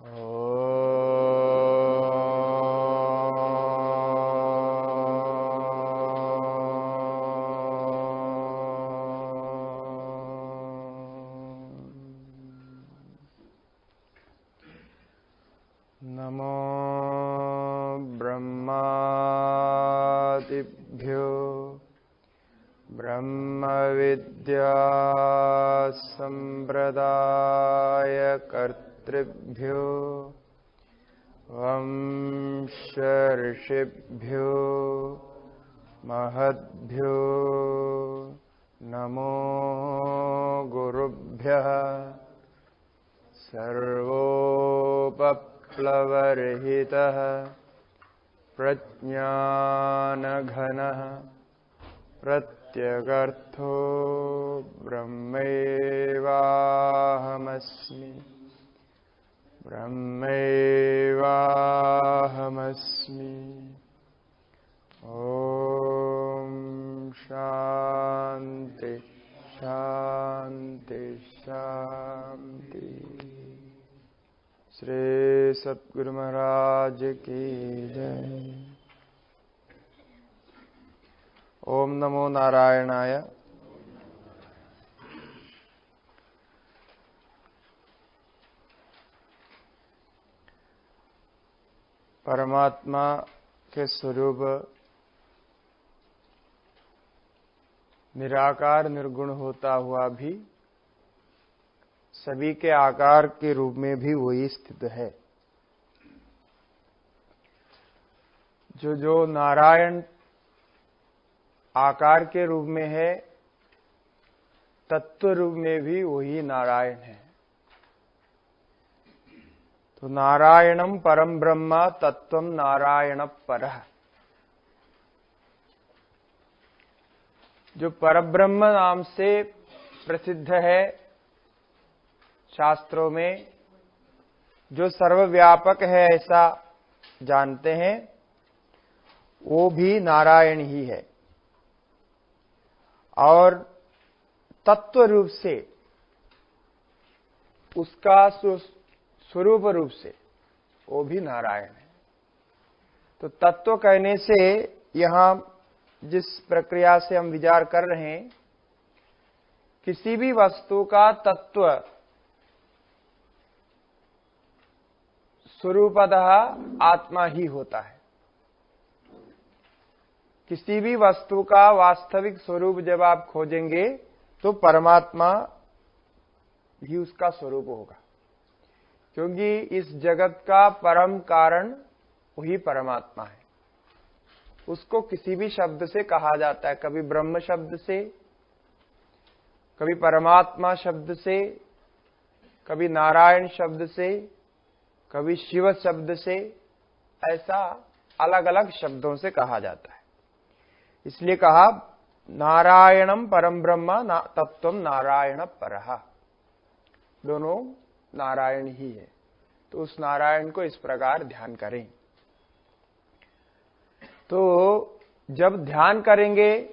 नमो ब्रह्मादिभ्यो ब्रह्मविद्यासम्प्रदायकर्तृभ्यो वंशऋषिभ्यो महद्भ्यो नमो गुरुभ्यः सर्वोपप्लवरहितः प्रज्ञानघनः प्रत्यगर्थो ब्रह्मैवाहमस्मि ब्रह्मैवाहमस्मि। ॐ शान्ति शान्ति शान्ति। श्री सद्गुरु महाराज की जय। ओम नमो नारायणाय। परमात्मा के स्वरूप निराकार निर्गुण होता हुआ भी सभी के आकार के रूप में भी वही स्थित है। जो नारायण आकार के रूप में है, तत्व रूप में भी वही नारायण है। तो नारायणम परम ब्रह्म तत्वम नारायण परः। जो परब्रह्म नाम से प्रसिद्ध है शास्त्रों में, जो सर्वव्यापक है ऐसा जानते हैं, वो भी नारायण ही है। और तत्व रूप से, उसका स्वरूप रूप से वो भी नारायण है। तो तत्व कहने से यहां जिस प्रक्रिया से हम विचार कर रहे हैं, किसी भी वस्तु का तत्व स्वरूपतः आत्मा ही होता है। किसी भी वस्तु का वास्तविक स्वरूप जब आप खोजेंगे तो परमात्मा ही उसका स्वरूप होगा, क्योंकि इस जगत का परम कारण वही परमात्मा है। उसको किसी भी शब्द से कहा जाता है, कभी ब्रह्म शब्द से, कभी परमात्मा शब्द से, कभी नारायण शब्द से, कभी शिव शब्द से, ऐसा अलग अलग शब्दों से कहा जाता है। इसलिए कहा नारायणम परम ब्रह्म तत्वम नारायण परः। दोनों नारायण ही है। तो उस नारायण को इस प्रकार ध्यान करें। तो जब ध्यान करेंगे,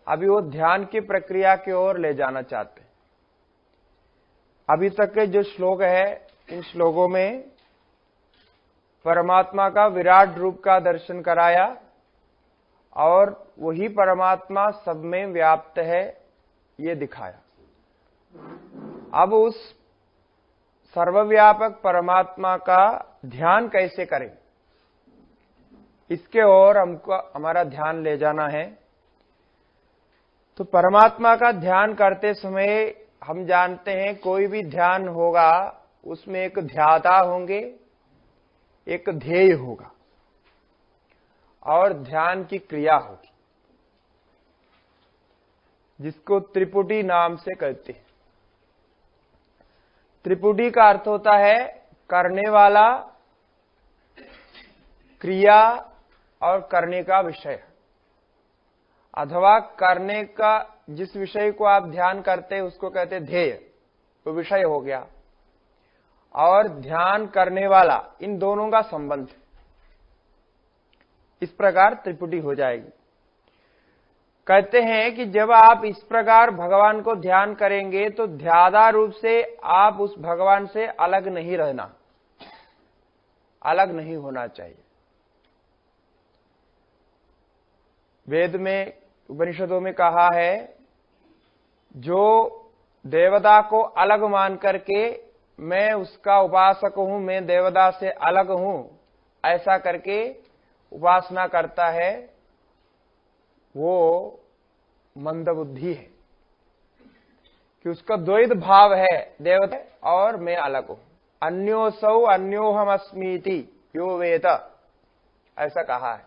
अभी वो ध्यान की प्रक्रिया की ओर ले जाना चाहते हैं। अभी तक के जो श्लोक है, इन श्लोकों में परमात्मा का विराट रूप का दर्शन कराया और वही परमात्मा सब में व्याप्त है, ये दिखाया। अब उस सर्वव्यापक परमात्मा का ध्यान कैसे करें, इसके ओर हमको हमारा ध्यान ले जाना है। तो परमात्मा का ध्यान करते समय हम जानते हैं, कोई भी ध्यान होगा उसमें एक ध्याता होंगे, एक ध्येय होगा और ध्यान की क्रिया होगी, जिसको त्रिपुटी नाम से कहते हैं। त्रिपुटी का अर्थ होता है करने वाला, क्रिया और करने का विषय, अथवा करने का जिस विषय को आप ध्यान करते हैं उसको कहते हैं ध्येय, वो विषय हो गया, और ध्यान करने वाला, इन दोनों का संबंध। इस प्रकार त्रिपुटी हो जाएगी। कहते हैं कि जब आप इस प्रकार भगवान को ध्यान करेंगे तो ध्याता रूप से आप उस भगवान से अलग नहीं रहना, अलग नहीं होना चाहिए। वेद में, उपनिषदों में कहा है, जो देवता को अलग मान करके मैं उसका उपासक हूं, मैं देवता से अलग हूं, ऐसा करके उपासना करता है, वो मंदबुद्धि है, कि उसका द्वैत भाव है, देवता और मैं अलग हूं। अन्योसौ अन्योहमस्मीति यो वेद, ऐसा कहा है।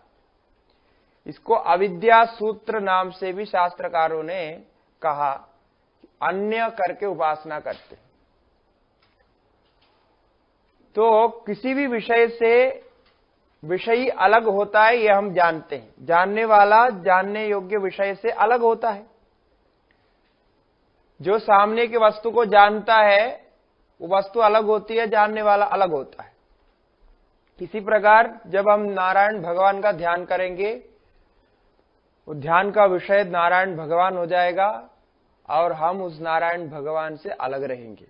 इसको अविद्या सूत्र नाम से भी शास्त्रकारों ने कहा, अन्य करके उपासना करते। तो किसी भी विषय से विषयी अलग होता है, यह हम जानते हैं। जानने वाला जानने योग्य विषय से अलग होता है। जो सामने की वस्तु को जानता है, वो वस्तु अलग होती है, जानने वाला अलग होता है। इसी प्रकार जब हम नारायण भगवान का ध्यान करेंगे, वो ध्यान का विषय नारायण भगवान हो जाएगा और हम उस नारायण भगवान से अलग रहेंगे।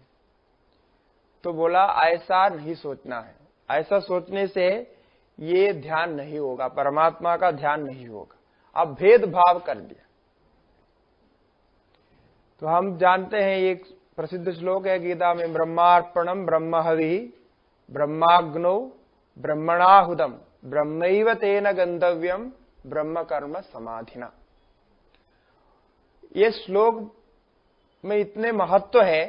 तो बोला ऐसा नहीं सोचना है, ऐसा सोचने से ये ध्यान नहीं होगा, परमात्मा का ध्यान नहीं होगा। अब भेदभाव कर दिया। तो हम जानते हैं, एक प्रसिद्ध श्लोक है गीता में, ब्रह्मार्पणम ब्रह्महवि ब्रह्माग्नौ ब्रह्मणाहुदम ब्रह्मैव तेन गंतव्यम ब्रह्म कर्म समाधिना। ये श्लोक में इतने महत्व है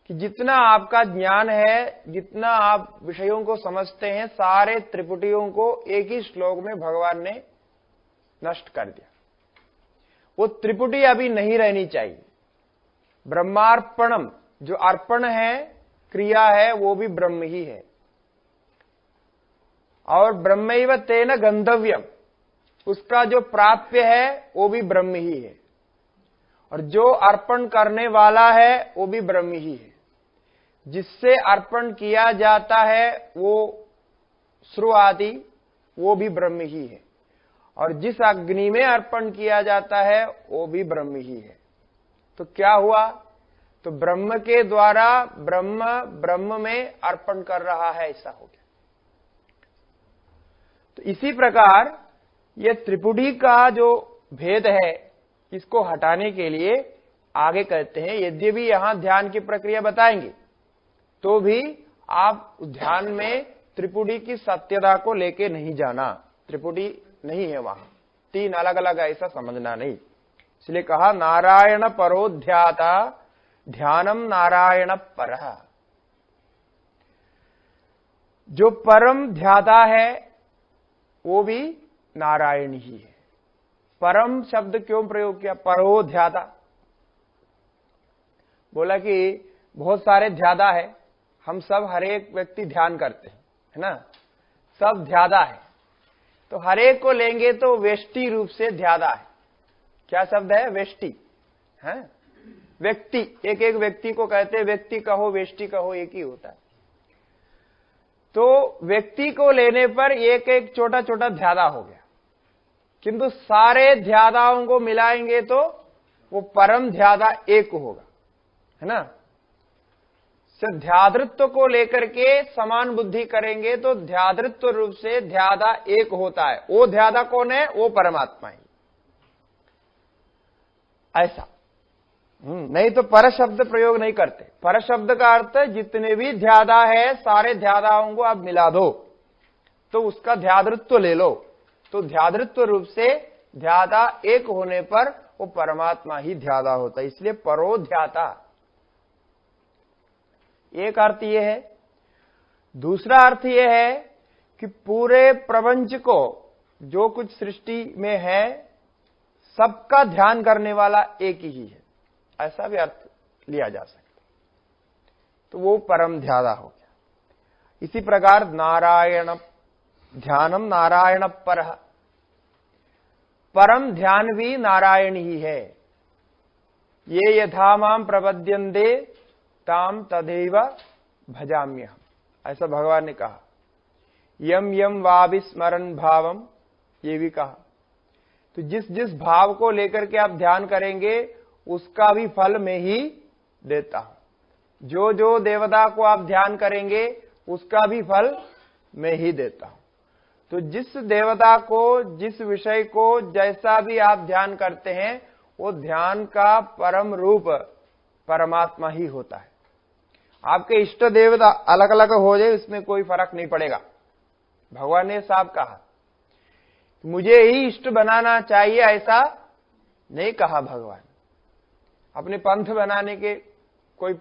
कि जितना आपका ज्ञान है, जितना आप विषयों को समझते हैं, सारे त्रिपुटियों को एक ही श्लोक में भगवान ने नष्ट कर दिया। वो त्रिपुटी अभी नहीं रहनी चाहिए। ब्रह्मार्पणम, जो अर्पण है, क्रिया है, वो भी ब्रह्म ही है। और ब्रह्मैव तेन गंतव्यम, उसका जो प्राप्य है वो भी ब्रह्म ही है। और जो अर्पण करने वाला है वो भी ब्रह्म ही है। जिससे अर्पण किया जाता है वो श्रु आदि, वो भी ब्रह्म ही है। और जिस अग्नि में अर्पण किया जाता है वो भी ब्रह्म ही है। तो क्या हुआ? तो ब्रह्म के द्वारा ब्रह्म में अर्पण कर रहा है, ऐसा हो गया। तो इसी प्रकार ये त्रिपुटी का जो भेद है, इसको हटाने के लिए आगे कहते हैं, यद्यपि यहां ध्यान की प्रक्रिया बताएंगे, तो भी आप ध्यान में त्रिपुटी की सत्यता को लेके नहीं जाना। त्रिपुटी नहीं है वहां, तीन अलग अलग, ऐसा समझना नहीं। इसलिए कहा नारायण परोध्याता ध्यानम नारायण परः। जो परम ध्याता है वो भी नारायण ही है। परम शब्द क्यों प्रयोग किया? परोध्याता। बोला कि बहुत सारे ध्याता है, हम सब हर एक व्यक्ति ध्यान करते हैं, है ना, सब ध्याता है। तो हर एक को लेंगे तो वेष्टि रूप से ध्याता है। क्या शब्द है? वेष्टि है, व्यक्ति। एक एक व्यक्ति को कहते हैं, व्यक्ति कहो वेष्टि कहो एक ही होता है। तो व्यक्ति को लेने पर एक एक छोटा छोटा ध्याता हो गया, किंतु सारे ध्याताओं को मिलाएंगे तो वो परम ध्याता एक होगा, है ना। ध्यातृत्व को लेकर के समान बुद्धि करेंगे तो ध्यातृत्व रूप से ध्याता एक होता है। वो ध्याता कौन है? वो परमात्मा ही। ऐसा नहीं तो पर शब्द प्रयोग नहीं करते। पर शब्द का अर्थ जितने भी ध्याता है सारे ध्याताओं को आप मिला दो तो उसका ध्यातृत्व ले लो, तो ध्यातृत्व रूप से ध्याता एक होने पर वो परमात्मा ही ध्याता होता है। इसलिए परोध्याता, एक अर्थ यह है। दूसरा अर्थ यह है कि पूरे प्रपंच को, जो कुछ सृष्टि में है, सबका ध्यान करने वाला एक ही है, ऐसा भी अर्थ लिया जा सकता। तो वो परम ध्याता हो गया। इसी प्रकार नारायण ध्यानम नारायण परः, परम ध्यान भी नारायण ही है। ये यथा माम प्रपद्यन्ते ताम तदैव भजाम्यहम्, ऐसा भगवान ने कहा। यम यम वाविस्मरण भावम, ये भी कहा। तो जिस जिस भाव को लेकर के आप ध्यान करेंगे उसका भी फल मैं ही देता हूं। जो जो देवता को आप ध्यान करेंगे उसका भी फल मैं ही देता हूं। तो जिस देवता को, जिस विषय को जैसा भी आप ध्यान करते हैं, वो ध्यान का परम रूप परमात्मा ही होता है। आपके इष्ट देवता अलग अलग हो जाए, इसमें कोई फर्क नहीं पड़ेगा। भगवान ने साफ कहा, मुझे ही इष्ट बनाना चाहिए, ऐसा नहीं कहा भगवान। अपने पंथ बनाने के कोई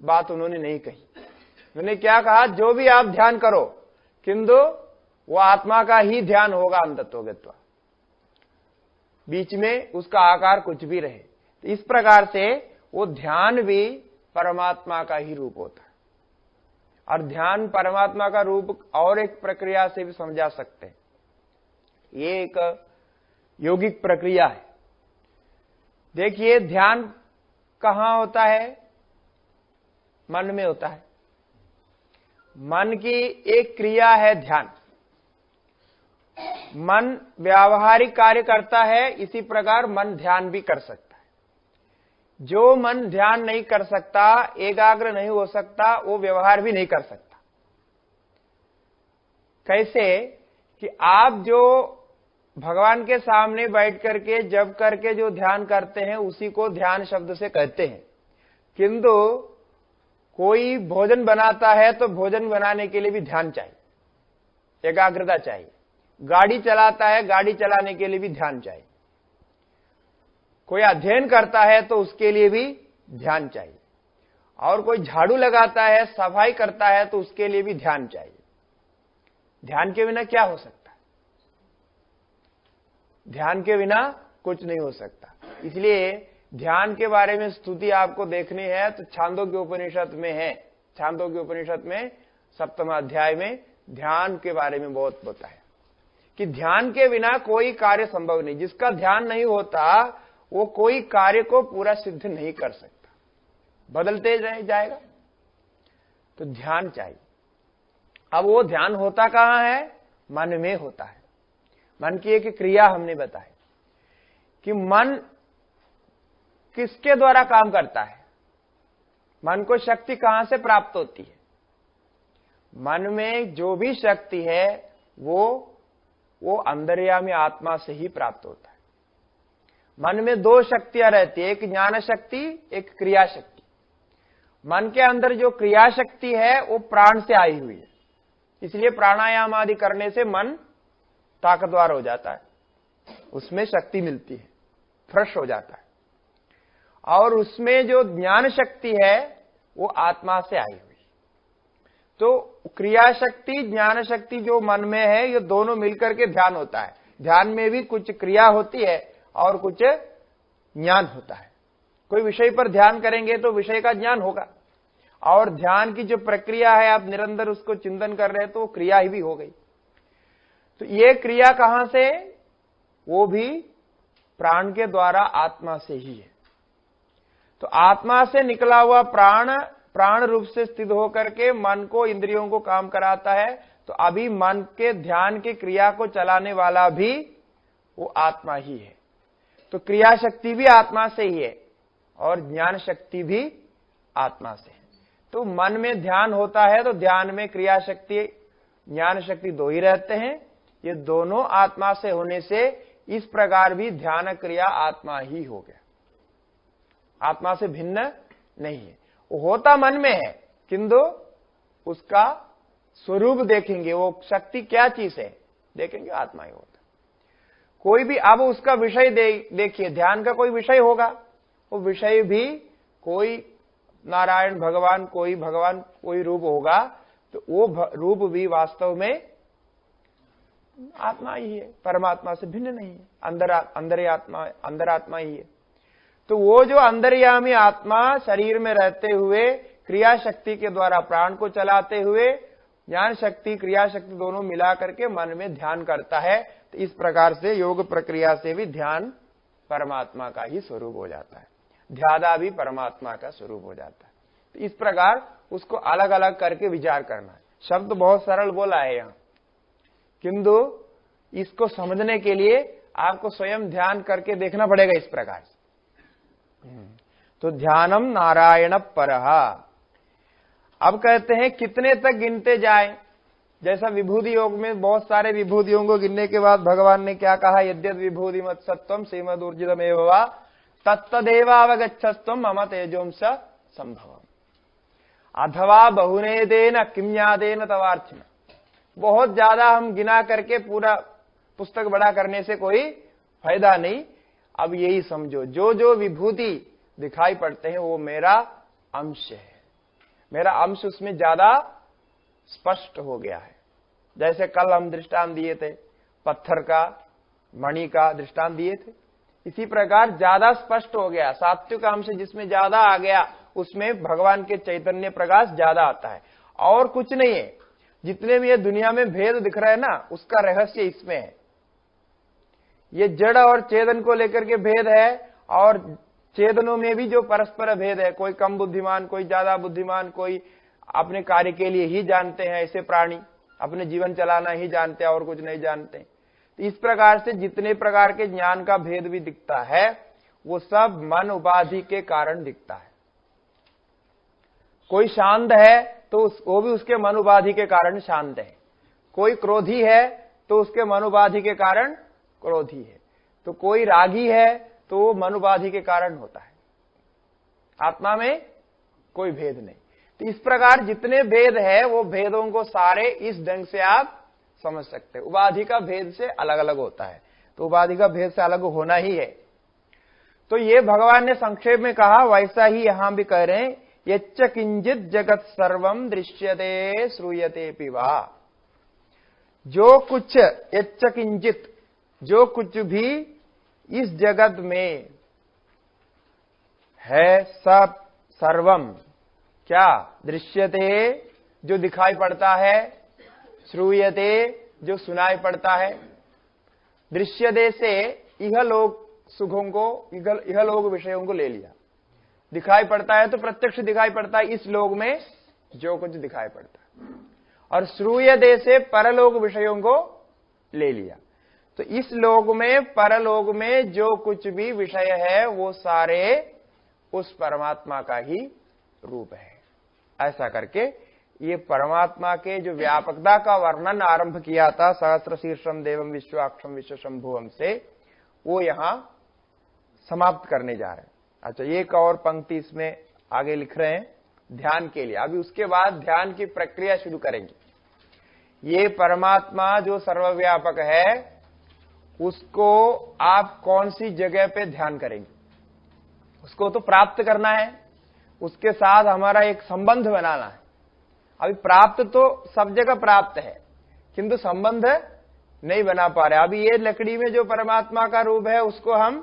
बात उन्होंने नहीं कही। उन्होंने क्या कहा, जो भी आप ध्यान करो, किंतु वो आत्मा का ही ध्यान होगा अंतत्वगत्वा, बीच में उसका आकार कुछ भी रहे। तो इस प्रकार से वो ध्यान भी परमात्मा का ही रूप होता है। और ध्यान परमात्मा का रूप और एक प्रक्रिया से भी समझा सकते हैं। ये एक योगिक प्रक्रिया है। देखिए, ध्यान कहां होता है? मन में होता है। मन की एक क्रिया है ध्यान। मन व्यावहारिक कार्य करता है, इसी प्रकार मन ध्यान भी कर सकता है। जो मन ध्यान नहीं कर सकता, एकाग्र नहीं हो सकता, वो व्यवहार भी नहीं कर सकता। कैसे कि आप जो भगवान के सामने बैठ करके जप करके जो ध्यान करते हैं, उसी को ध्यान शब्द से कहते हैं। किंतु कोई भोजन बनाता है तो भोजन बनाने के लिए भी ध्यान चाहिए, एकाग्रता चाहिए। गाड़ी चलाता है, गाड़ी चलाने के लिए भी ध्यान चाहिए। कोई अध्ययन करता है तो उसके लिए भी ध्यान चाहिए। और कोई झाड़ू लगाता है, सफाई करता है, तो उसके लिए भी ध्यान चाहिए। ध्यान के बिना क्या हो सकता है? ध्यान के बिना कुछ नहीं हो सकता। इसलिए ध्यान के बारे में स्तुति आपको देखनी है तो छांदोग्य उपनिषद में है। छांदोग्य उपनिषद में 7वां अध्याय में ध्यान के बारे में बहुत बताया कि ध्यान के बिना कोई कार्य संभव नहीं। जिसका ध्यान नहीं होता वो कोई कार्य को पूरा सिद्ध नहीं कर सकता, बदलते जाएगा। तो ध्यान चाहिए। अब वो ध्यान होता कहां है? मन में होता है। मन की एक क्रिया हमने बताई कि मन किसके द्वारा काम करता है। मन को शक्ति कहां से प्राप्त होती है? मन में जो भी शक्ति है वो अंतर्यामी आत्मा से ही प्राप्त होता है। मन में दो शक्तियां रहती है, एक ज्ञान शक्ति, एक क्रिया शक्ति। मन के अंदर जो क्रिया शक्ति है वो प्राण से आई हुई है, इसलिए प्राणायाम आदि करने से मन ताकतवर हो जाता है, उसमें शक्ति मिलती है, फ्रेश हो जाता है। और उसमें जो ज्ञान शक्ति है वो आत्मा से आई हुई। तो क्रिया शक्ति, ज्ञान शक्ति जो मन में है, ये दोनों मिलकर के ध्यान होता है। ध्यान में भी कुछ क्रिया होती है और कुछ ज्ञान होता है। कोई विषय पर ध्यान करेंगे तो विषय का ज्ञान होगा, और ध्यान की जो प्रक्रिया है, आप निरंतर उसको चिंतन कर रहे हैं तो वो क्रिया ही भी हो गई। तो ये क्रिया कहां से? वो भी प्राण के द्वारा आत्मा से ही है। तो आत्मा से निकला हुआ प्राण रूप से स्थित होकर के मन को, इंद्रियों को काम कराता है। तो अभी मन के ध्यान की क्रिया को चलाने वाला भी वो आत्मा ही है। तो क्रिया शक्ति भी आत्मा से ही है और ज्ञान शक्ति भी आत्मा से है। तो मन में ध्यान होता है तो ध्यान में क्रिया शक्ति, ज्ञान शक्ति दो ही रहते हैं। ये दोनों आत्मा से होने से इस प्रकार भी ध्यान क्रिया आत्मा ही हो गया, आत्मा से भिन्न नहीं है। वो होता मन में है, किंतु उसका स्वरूप देखेंगे, वो शक्ति क्या चीज है देखेंगे, आत्मा ही होता। कोई भी अब उसका विषय देखिए, ध्यान का कोई विषय होगा, वो विषय भी कोई नारायण भगवान, कोई रूप होगा, तो वो रूप भी वास्तव में आत्मा ही है, परमात्मा से भिन्न नहीं है, अंदर आत्मा ही है। तो वो जो अंतर्यामी आत्मा शरीर में रहते हुए क्रिया शक्ति के द्वारा प्राण को चलाते हुए ज्ञान शक्ति, क्रिया शक्ति दोनों मिला करके मन में ध्यान करता है। तो इस प्रकार से योग प्रक्रिया से भी ध्यान परमात्मा का ही स्वरूप हो जाता है, ध्यादा भी परमात्मा का स्वरूप हो जाता है। तो इस प्रकार उसको अलग अलग करके विचार करना है। शब्द बहुत सरल बोला है यहां, किंतु इसको समझने के लिए आपको स्वयं ध्यान करके देखना पड़ेगा इस प्रकार से। तो ध्यानम नारायण परहा। अब कहते हैं कितने तक गिनते जाए, जैसा विभूति योग में बहुत सारे विभूतियों को गिनने के बाद भगवान ने क्या कहा, यद्यद् विभूति मत सत्वम श्रीमदूर्जितमेव वा तत्तदेवावगच्छस्त्वं मम तेजोंस संभवम् अथवा बहुनेदेन किम्यादेन तवार्चना। बहुत ज्यादा हम गिना करके पूरा पुस्तक बड़ा करने से कोई फायदा नहीं। अब यही समझो, जो जो विभूति दिखाई पड़ते हैं वो मेरा अंश है, मेरा अंश उसमें ज्यादा स्पष्ट हो गया है। जैसे कल हम दृष्टांत दिए थे, पत्थर का, मणि का दृष्टांत दिए थे, इसी प्रकार ज्यादा स्पष्ट हो गया। सात्विक अंश जिसमें ज्यादा आ गया उसमें भगवान के चैतन्य प्रकाश ज्यादा आता है, और कुछ नहीं है। जितने भी ये दुनिया में भेद दिख रहा है ना, उसका रहस्य इसमें है। ये जड़ और चेतन को लेकर के भेद है, और चेतनों में भी जो परस्पर भेद है, कोई कम बुद्धिमान, कोई ज्यादा बुद्धिमान, कोई अपने कार्य के लिए ही जानते हैं, ऐसे प्राणी अपने जीवन चलाना ही जानते हैं और कुछ नहीं जानते। तो इस प्रकार से जितने प्रकार के ज्ञान का भेद भी दिखता है वो सब मन उपाधि के कारण दिखता है। कोई शांत है तो वो भी उसके मन उपाधि के कारण शांत है, कोई क्रोधी है तो उसके मन उपाधि के कारण क्रोधी है, तो कोई रागी है तो वो मन उपाधि के कारण होता है। आत्मा में कोई भेद नहीं। तो इस प्रकार जितने भेद है वो भेदों को सारे इस ढंग से आप समझ सकते हैं। उपाधि का भेद से अलग अलग होता है, तो उपाधि का भेद से अलग होना ही है। तो ये भगवान ने संक्षेप में कहा, वैसा ही यहां भी कह रहे हैं, यच्च किंचित जगत सर्वम दृश्यते श्रूयते पिवा। जो कुछ, यच्च किंचित, जो कुछ भी इस जगत में है, सब, सर्वम क्या, दृश्यते जो दिखाई पड़ता है, श्रूयते जो सुनाई पड़ता है। दृश्यते से इहलोक सुखों को, इहलोक विषयों को ले लिया। दिखाई पड़ता है तो प्रत्यक्ष दिखाई पड़ता है इस लोक में जो कुछ दिखाई पड़ता है, और श्रूयते से परलोक विषयों को ले लिया। तो इस लोक में, परलोक में जो कुछ भी विषय है वो सारे उस परमात्मा का ही रूप है। ऐसा करके ये परमात्मा के जो व्यापकता का वर्णन आरंभ किया था सहस्र शीर्षम देवम विश्वाक्षम विश्वशंभुवम से, वो यहां समाप्त करने जा रहे हैं। अच्छा, एक और पंक्ति इसमें आगे लिख रहे हैं ध्यान के लिए। अभी उसके बाद ध्यान की प्रक्रिया शुरू करेंगे। ये परमात्मा जो सर्वव्यापक है उसको आप कौन सी जगह पे ध्यान करेंगे? उसको तो प्राप्त करना है, उसके साथ हमारा एक संबंध बनाना है। अभी प्राप्त तो सब जगह प्राप्त है, किंतु संबंध नहीं बना पा रहे। अभी ये लकड़ी में जो परमात्मा का रूप है उसको हम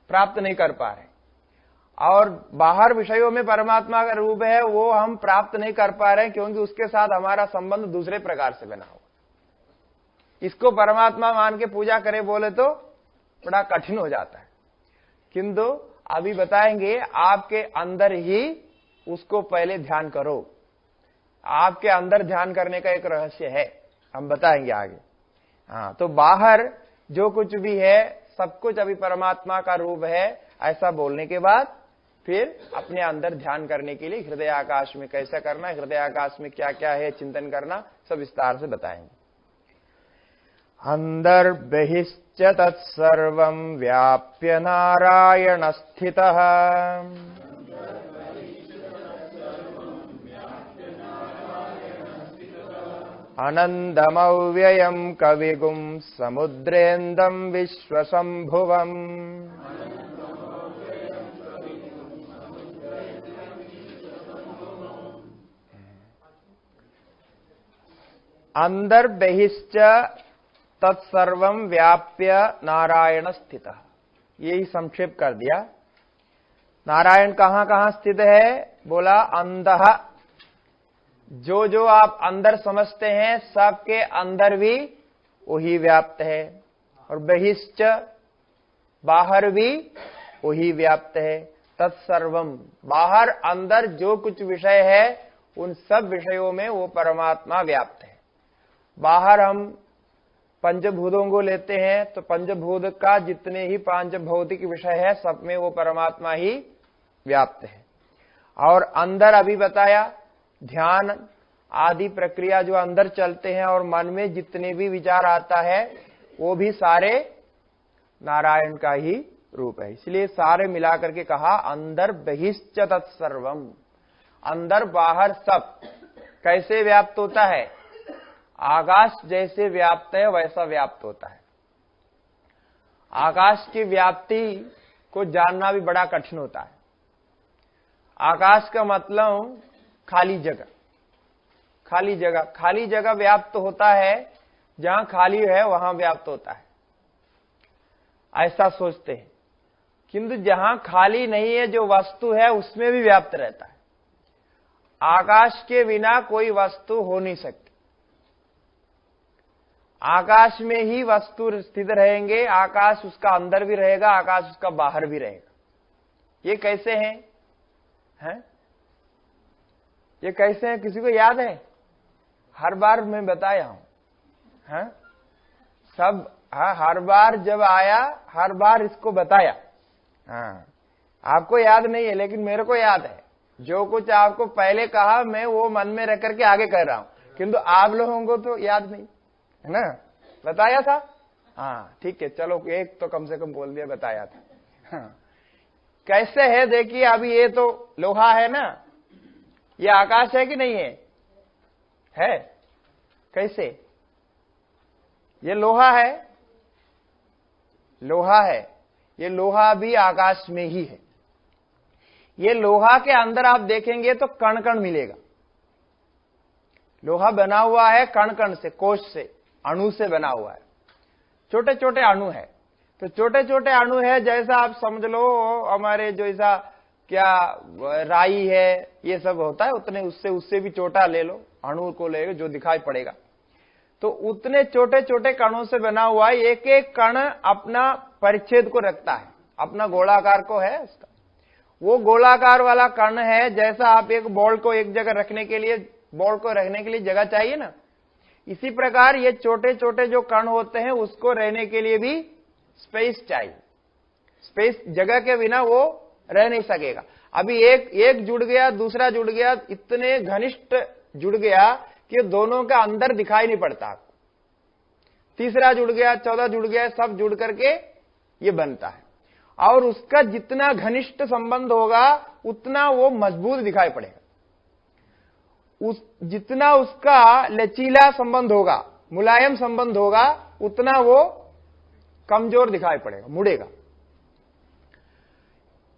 प्राप्त नहीं कर पा रहे, और बाहर विषयों में परमात्मा का रूप है वो हम प्राप्त नहीं कर पा रहे, क्योंकि उसके साथ हमारा संबंध दूसरे प्रकार से बना हुआ। इसको परमात्मा मान के पूजा करे बोले तो बड़ा कठिन हो जाता है, किंतु अभी बताएंगे आपके अंदर ही उसको पहले ध्यान करो। आपके अंदर ध्यान करने का एक रहस्य है, हम बताएंगे आगे। हाँ, तो बाहर जो कुछ भी है सब कुछ अभी परमात्मा का रूप है, ऐसा बोलने के बाद फिर अपने अंदर ध्यान करने के लिए हृदय आकाश में कैसा करना, हृदय आकाश में क्या क्या है चिंतन करना, सब विस्तार से बताएंगे। अंदर बहिश्च तत्सर्वं व्याप्य नारायण स्थितः अनन्दमव्ययं कविगुं समुद्रेन्दं विश्वशंभुवम्। अंदर बहिश्च तत्सर्वं व्याप्य नारायण स्थितः, यही संक्षेप कर दिया। नारायण कहां कहां स्थित है? बोला अंधः, जो जो आप अंदर समझते हैं सबके अंदर भी वही व्याप्त है, और बहिश्च बाहर भी वही व्याप्त है। तत्सर्वम, बाहर अंदर जो कुछ विषय है उन सब विषयों में वो परमात्मा व्याप्त है। बाहर हम पंचभूतों को लेते हैं तो पंचभूत का जितने ही पांच भौतिक विषय है सब में वो परमात्मा ही व्याप्त है। और अंदर अभी बताया ध्यान आदि प्रक्रिया जो अंदर चलते हैं और मन में जितने भी विचार आता है वो भी सारे नारायण का ही रूप है। इसलिए सारे मिलाकर के कहा अंदर बहिश्च तत्सर्वम, अंदर बाहर सब कैसे व्याप्त होता है? आकाश जैसे व्याप्त है वैसा व्याप्त होता है। आकाश की व्याप्ति को जानना भी बड़ा कठिन होता है। आकाश का मतलब खाली जगह, खाली जगह, खाली जगह व्याप्त होता है, जहां खाली है वहां व्याप्त होता है, ऐसा सोचते हैं। किंतु जहां खाली नहीं है जो वस्तु है उसमें भी व्याप्त रहता है। आकाश के बिना कोई वस्तु हो नहीं सकती। आकाश में ही वस्तु स्थित रहेंगे, आकाश उसका अंदर भी रहेगा, आकाश उसका बाहर भी रहेगा। ये कैसे हैं? ये कैसे हैं? किसी को याद है? हर बार मैं बताया हूं, सब हर बार जब आया हर बार इसको बताया। आपको याद नहीं है लेकिन मेरे को याद है। जो कुछ आपको पहले कहा मैं वो मन में रख करके आगे कह रहा हूं, किंतु आप लोगों को तो याद नहीं है ना। बताया था? हाँ ठीक है, चलो एक तो कम से कम बोल दिया, बताया था। हाँ। कैसे है देखिए, अभी ये तो लोहा है ना, ये आकाश है कि नहीं है? है। कैसे? ये लोहा है, लोहा है, ये लोहा भी आकाश में ही है। ये लोहा के अंदर आप देखेंगे तो कण कण मिलेगा। लोहा बना हुआ है कण कण से, कोश से, अणु से बना हुआ है, छोटे छोटे अणु है। तो छोटे छोटे अणु है, जैसा आप समझ लो हमारे जो ऐसा क्या राई है ये सब होता है, उतने उससे भी छोटा ले लो, अणु को ले लो जो दिखाई पड़ेगा। तो उतने छोटे छोटे कणों से बना हुआ है। एक एक कण अपना परिच्छेद को रखता है, अपना गोलाकार को है उसका। वो गोलाकार वाला कण है, जैसा आप एक बॉल को एक जगह रखने के लिए, बॉल को रखने के लिए जगह चाहिए ना, इसी प्रकार ये छोटे छोटे जो कण होते हैं उसको रहने के लिए भी स्पेस चाहिए। स्पेस, जगह के बिना वो रह नहीं सकेगा। अभी एक जुड़ गया, दूसरा जुड़ गया, इतने घनिष्ठ जुड़ गया कि दोनों का अंदर दिखाई नहीं पड़ता आपको। तीसरा जुड़ गया, चौथा जुड़ गया, सब जुड़ करके ये बनता है। और उसका जितना घनिष्ठ संबंध होगा उतना वो मजबूत दिखाई पड़ेगा। जितना उसका लचीला संबंध होगा, मुलायम संबंध होगा, उतना वो कमजोर दिखाई पड़ेगा, मुड़ेगा।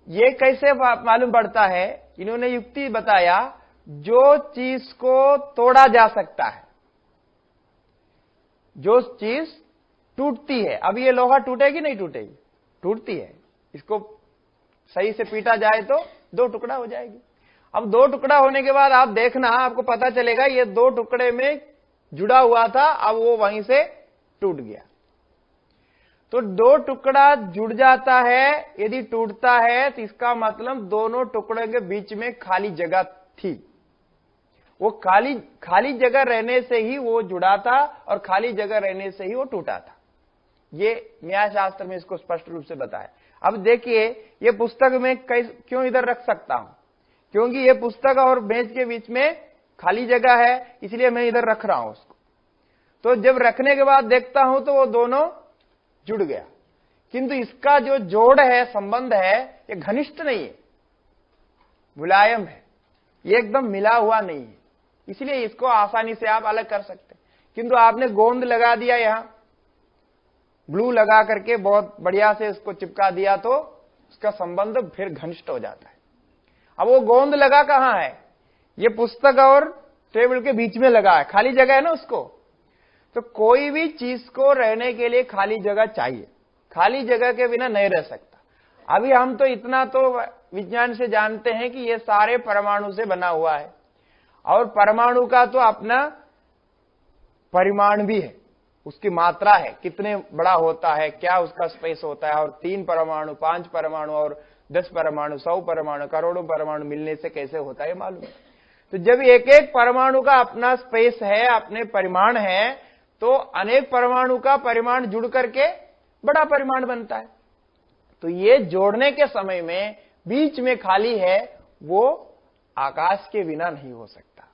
ये कैसे मालूम पड़ता है? इन्होंने युक्ति बताया, जो चीज को तोड़ा जा सकता है, जो चीज टूटती है, अब ये लोहा टूटेगी नहीं टूटेगी? टूटती है। इसको सही से पीटा जाए तो दो टुकड़ा हो जाएगी। अब दो टुकड़ा होने के बाद आप देखना, आपको पता चलेगा ये दो टुकड़े में जुड़ा हुआ था, अब वो वहीं से टूट गया। तो दो टुकड़ा जुड़ जाता है, यदि टूटता है तो इसका मतलब दोनों टुकड़े के बीच में खाली जगह थी। वो खाली जगह रहने से ही वो जुड़ा था और खाली जगह रहने से ही वो टूटा था। ये न्याय शास्त्र में इसको स्पष्ट रूप से बताया। अब देखिए, ये पुस्तक में क्यों इधर रख सकता हूं? क्योंकि ये पुस्तक और मेज के बीच में खाली जगह है, इसलिए मैं इधर रख रहा हूं उसको। तो जब रखने के बाद देखता हूं तो वो दोनों जुड़ गया, किंतु इसका जो जोड़ है, संबंध है, ये घनिष्ठ नहीं है, मुलायम है, ये एकदम मिला हुआ नहीं है। इसलिए इसको आसानी से आप अलग कर सकते हैं। किंतु आपने गोंद लगा दिया, यहां ग्लू लगा करके बहुत बढ़िया से उसको चिपका दिया, तो उसका संबंध फिर घनिष्ठ हो जाता है। अब वो गोंद लगा कहां है? ये पुस्तक और टेबल के बीच में लगा है, खाली जगह है ना उसको। तो कोई भी चीज को रहने के लिए खाली जगह चाहिए, खाली जगह के बिना नहीं रह सकता। अभी हम तो इतना तो विज्ञान से जानते हैं कि ये सारे परमाणु से बना हुआ है, और परमाणु का तो अपना परिमाण भी है, उसकी मात्रा है, कितने बड़ा होता है, क्या उसका स्पेस होता है। और 3 परमाणु, 5 परमाणु और 10 परमाणु, 100 परमाणु, करोड़ों परमाणु मिलने से कैसे होता है मालूम है। तो जब एक एक परमाणु का अपना स्पेस है, अपने परिमाण है, तो अनेक परमाणु का परिमाण जुड़ करके बड़ा परिमाण बनता है। तो ये जोड़ने के समय में बीच में खाली है, वो आकाश के बिना नहीं हो सकता।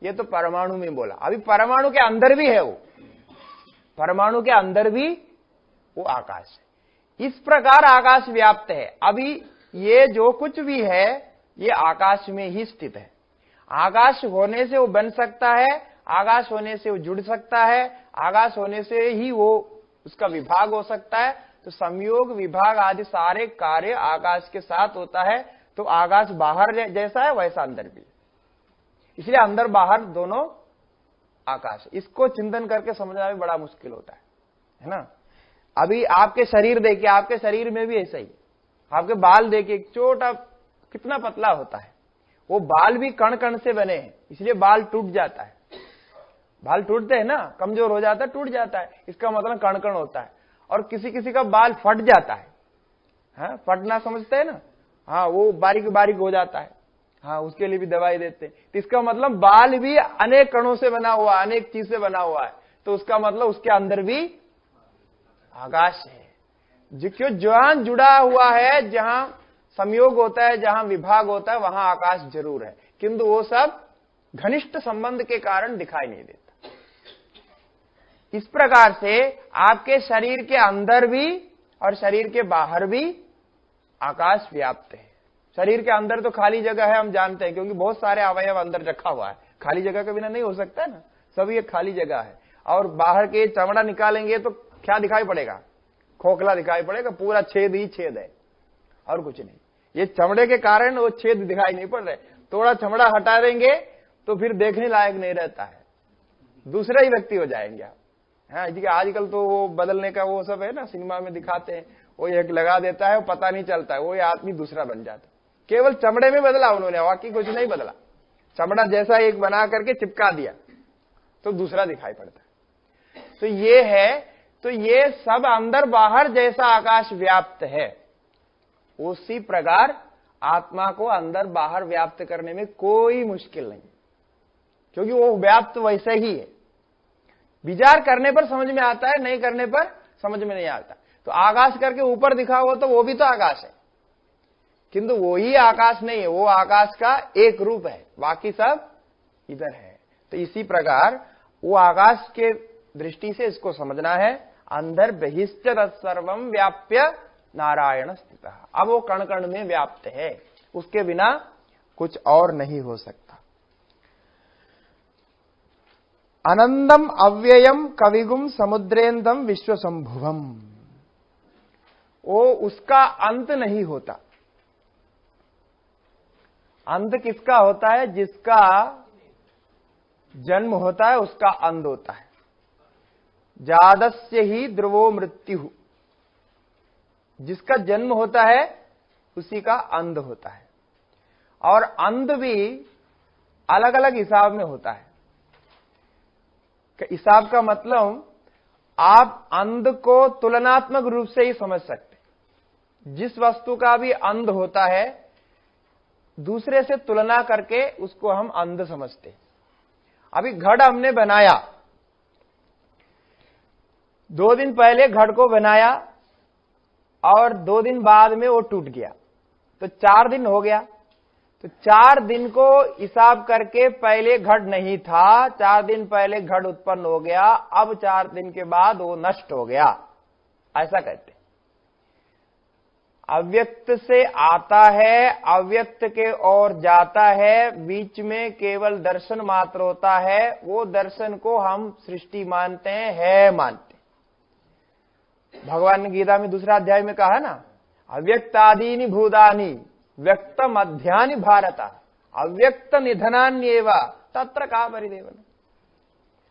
ये तो परमाणु में बोला, अभी परमाणु के अंदर भी है वो, परमाणु के अंदर भी वो आकाश है। इस प्रकार आकाश व्याप्त है। अभी ये जो कुछ भी है ये आकाश में ही स्थित है। आकाश होने से वो बन सकता है, आकाश होने से वो जुड़ सकता है, आकाश होने से ही वो उसका विभाग हो सकता है। तो संयोग विभाग आदि सारे कार्य आकाश के साथ होता है। तो आकाश बाहर जैसा है वैसा अंदर भी, इसलिए अंदर बाहर दोनों आकाश। इसको चिंतन करके समझना भी बड़ा मुश्किल होता है ना। अभी आपके शरीर देखिए, आपके शरीर में भी ऐसा ही, आपके बाल देखिए, छोटा कितना पतला होता है, वो बाल भी कण कण से बने हैं, इसलिए बाल टूट जाता है। बाल टूटते हैं ना, कमजोर हो जाता है, टूट जाता है, इसका मतलब कण कण होता है। और किसी किसी का बाल फट जाता है, हाँ, फटना समझते हैं ना, हाँ, वो बारीक बारीक हो जाता है, हाँ, उसके लिए भी दवाई देते हैं। तो इसका मतलब बाल भी अनेक कणों से बना हुआ, अनेक चीज से बना हुआ है। तो उसका मतलब उसके अंदर भी आकाश है। क्यों, जहां जुड़ा हुआ है, जहां संयोग होता है, जहां विभाग होता है, वहां आकाश जरूर है, किंतु वो सब घनिष्ठ संबंध के कारण दिखाई नहीं देता। इस प्रकार से आपके शरीर के अंदर भी और शरीर के बाहर भी आकाश व्याप्त है। शरीर के अंदर तो खाली जगह है, हम जानते हैं, क्योंकि बहुत सारे अवयव अंदर रखा हुआ है, खाली जगह के बिना नहीं हो सकता है ना, सभी एक खाली जगह है। और बाहर के चमड़ा निकालेंगे तो क्या दिखाई पड़ेगा, खोखला दिखाई पड़ेगा, पूरा छेद ही छेद है और कुछ नहीं। ये चमड़े के कारण वो छेद दिखाई नहीं पड़ रहे, थोड़ा चमड़ा हटा देंगे तो फिर देखने लायक नहीं रहता है, दूसरा ही व्यक्ति हो जाएंगे आप। हाँ, आजकल तो वो बदलने का वो सब है ना, सिनेमा में दिखाते हैं, वो एक लगा देता है, वो पता नहीं चलता है, वो आदमी दूसरा बन जाता है। केवल चमड़े में बदला उन्होंने, बाकी कुछ नहीं बदला, चमड़ा जैसा एक बना करके चिपका दिया तो दूसरा दिखाई पड़ता है। तो ये है, तो ये सब अंदर बाहर जैसा आकाश व्याप्त है, उसी प्रकार आत्मा को अंदर बाहर व्याप्त करने में कोई मुश्किल नहीं, क्योंकि वो व्याप्त वैसे ही है। विचार करने पर समझ में आता है, नहीं करने पर समझ में नहीं आता। तो आकाश करके ऊपर दिखा हुआ तो वो भी तो आकाश है, किंतु वो ही आकाश नहीं है, वो आकाश का एक रूप है, बाकी सब इधर है। तो इसी प्रकार वो आकाश के दृष्टि से इसको समझना है। अंदर बहिश्च सर्वम व्याप्य नारायण स्थित। अब वो कण कण में व्याप्त है, उसके बिना कुछ और नहीं हो सकता। अनंदम अव्ययम कविगुम समुद्रेंदम विश्वसंभुवम, वो उसका अंत नहीं होता। अंत किसका होता है, जिसका जन्म होता है उसका अंत होता है। जादस्य ही ध्रुवो मृत्यु, जिसका जन्म होता है उसी का अंत होता है। और अंत भी अलग अलग हिसाब में होता है। हिसाब का मतलब आप अंध को तुलनात्मक रूप से ही समझ सकते। जिस वस्तु का भी अंध होता है दूसरे से तुलना करके उसको हम अंध समझते। अभी घड़ हमने बनाया, 2 दिन पहले घड़ को बनाया और 2 दिन बाद में वो टूट गया, तो 4 दिन हो गया। तो 4 दिन को हिसाब करके पहले घड़ नहीं था, 4 दिन पहले घड़ उत्पन्न हो गया, अब 4 दिन के बाद वो नष्ट हो गया, ऐसा कहते। अव्यक्त से आता है, अव्यक्त के ओर जाता है, बीच में केवल दर्शन मात्र होता है। वो दर्शन को हम सृष्टि मानते हैं, है मानते। भगवान ने गीता में 2 अध्याय में कहा ना, अव्यक्तादीनि भूतानि व्यक्त मध्यानि भारत अव्यक्त निधनान्येव तत्र का परिदेवन।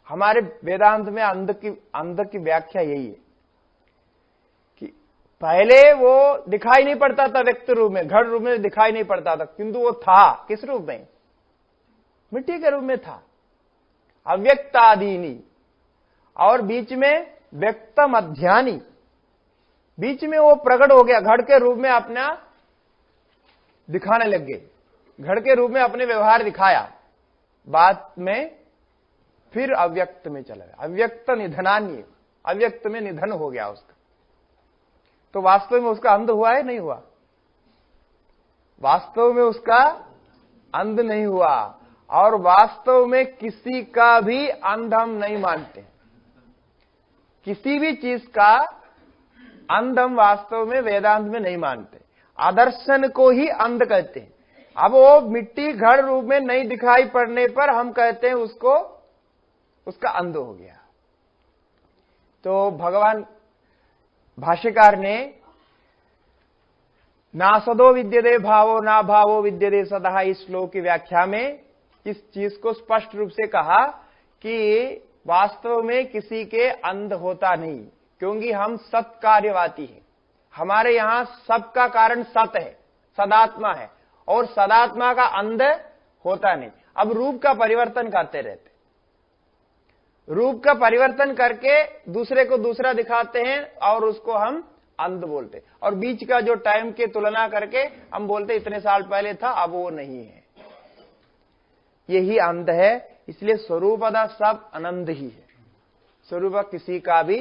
हमारे वेदांत में अंध की व्याख्या यही है कि पहले वो दिखाई नहीं पड़ता था व्यक्त रूप में, घड़ रूप में दिखाई नहीं पड़ता था, किंतु वो था किस रूप में, मिट्टी के रूप में था। अव्यक्तादीनि, और बीच में व्यक्त मध्यानि, बीच में वो प्रकट हो गया, घड़ के रूप में अपना दिखाने लग गए, घड़ के रूप में अपने व्यवहार दिखाया, बाद में फिर अव्यक्त में चला गया। अव्यक्त निधनान्य, अव्यक्त में निधन हो गया उसका। तो वास्तव में उसका अंत हुआ है, नहीं हुआ? वास्तव में उसका अंत नहीं हुआ। और वास्तव में किसी का भी अंध हम नहीं मानते। किसी भी चीज का अंध हम वास्तव में वेदांत में नहीं मानते। आदर्शन को ही अंध कहते हैं। अब वो मिट्टी घड़ रूप में नहीं दिखाई पड़ने पर हम कहते हैं उसको, उसका अंध हो गया। तो भगवान भाष्यकार ने ना सदो विद्यते भावो ना भावो विद्यते सदा, इस श्लोक की व्याख्या में इस चीज को स्पष्ट रूप से कहा कि वास्तव में किसी के अंध होता नहीं, क्योंकि हम सत कार्यवाती हैं। हमारे यहां सबका कारण सत है, सदात्मा है, और सदात्मा का अंध होता नहीं। अब रूप का परिवर्तन करते रहते, रूप का परिवर्तन करके दूसरे को दूसरा दिखाते हैं और उसको हम अंध बोलते, और बीच का जो टाइम के तुलना करके हम बोलते इतने साल पहले था, अब वो नहीं है, यही अंध है। इसलिए स्वरूपदा सब आनंद ही है। स्वरूप किसी का भी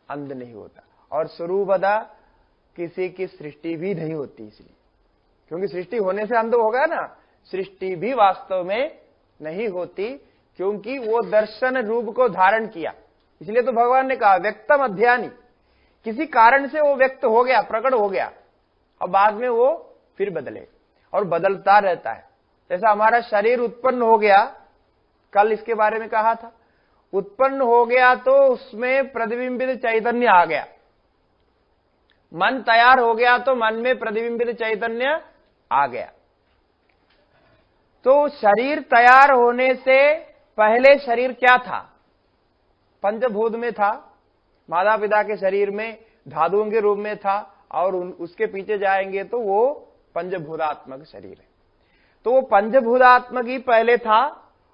अंध नहीं होता, और स्वरूपदा किसी की सृष्टि भी नहीं होती, इसलिए, क्योंकि सृष्टि होने से अंध होगा ना, सृष्टि भी वास्तव में नहीं होती, क्योंकि वो दर्शन रूप को धारण किया। इसलिए तो भगवान ने कहा व्यक्तम अध्यानी, किसी कारण से वो व्यक्त हो गया, प्रकट हो गया, और बाद में वो फिर बदले और बदलता रहता है। जैसा हमारा शरीर उत्पन्न हो गया, कल इसके बारे में कहा था, उत्पन्न हो गया तो उसमें प्रतिबिंबित चैतन्य आ गया। मन तैयार हो गया तो मन में प्रतिबिंबित चैतन्य आ गया। तो शरीर तैयार होने से पहले शरीर क्या था? पंचभूत में था, माता पिता के शरीर में धातुओं के रूप में था, और उसके पीछे जाएंगे तो वो पंचभूतात्मक शरीर है। तो वो पंचभूतात्मक ही पहले था,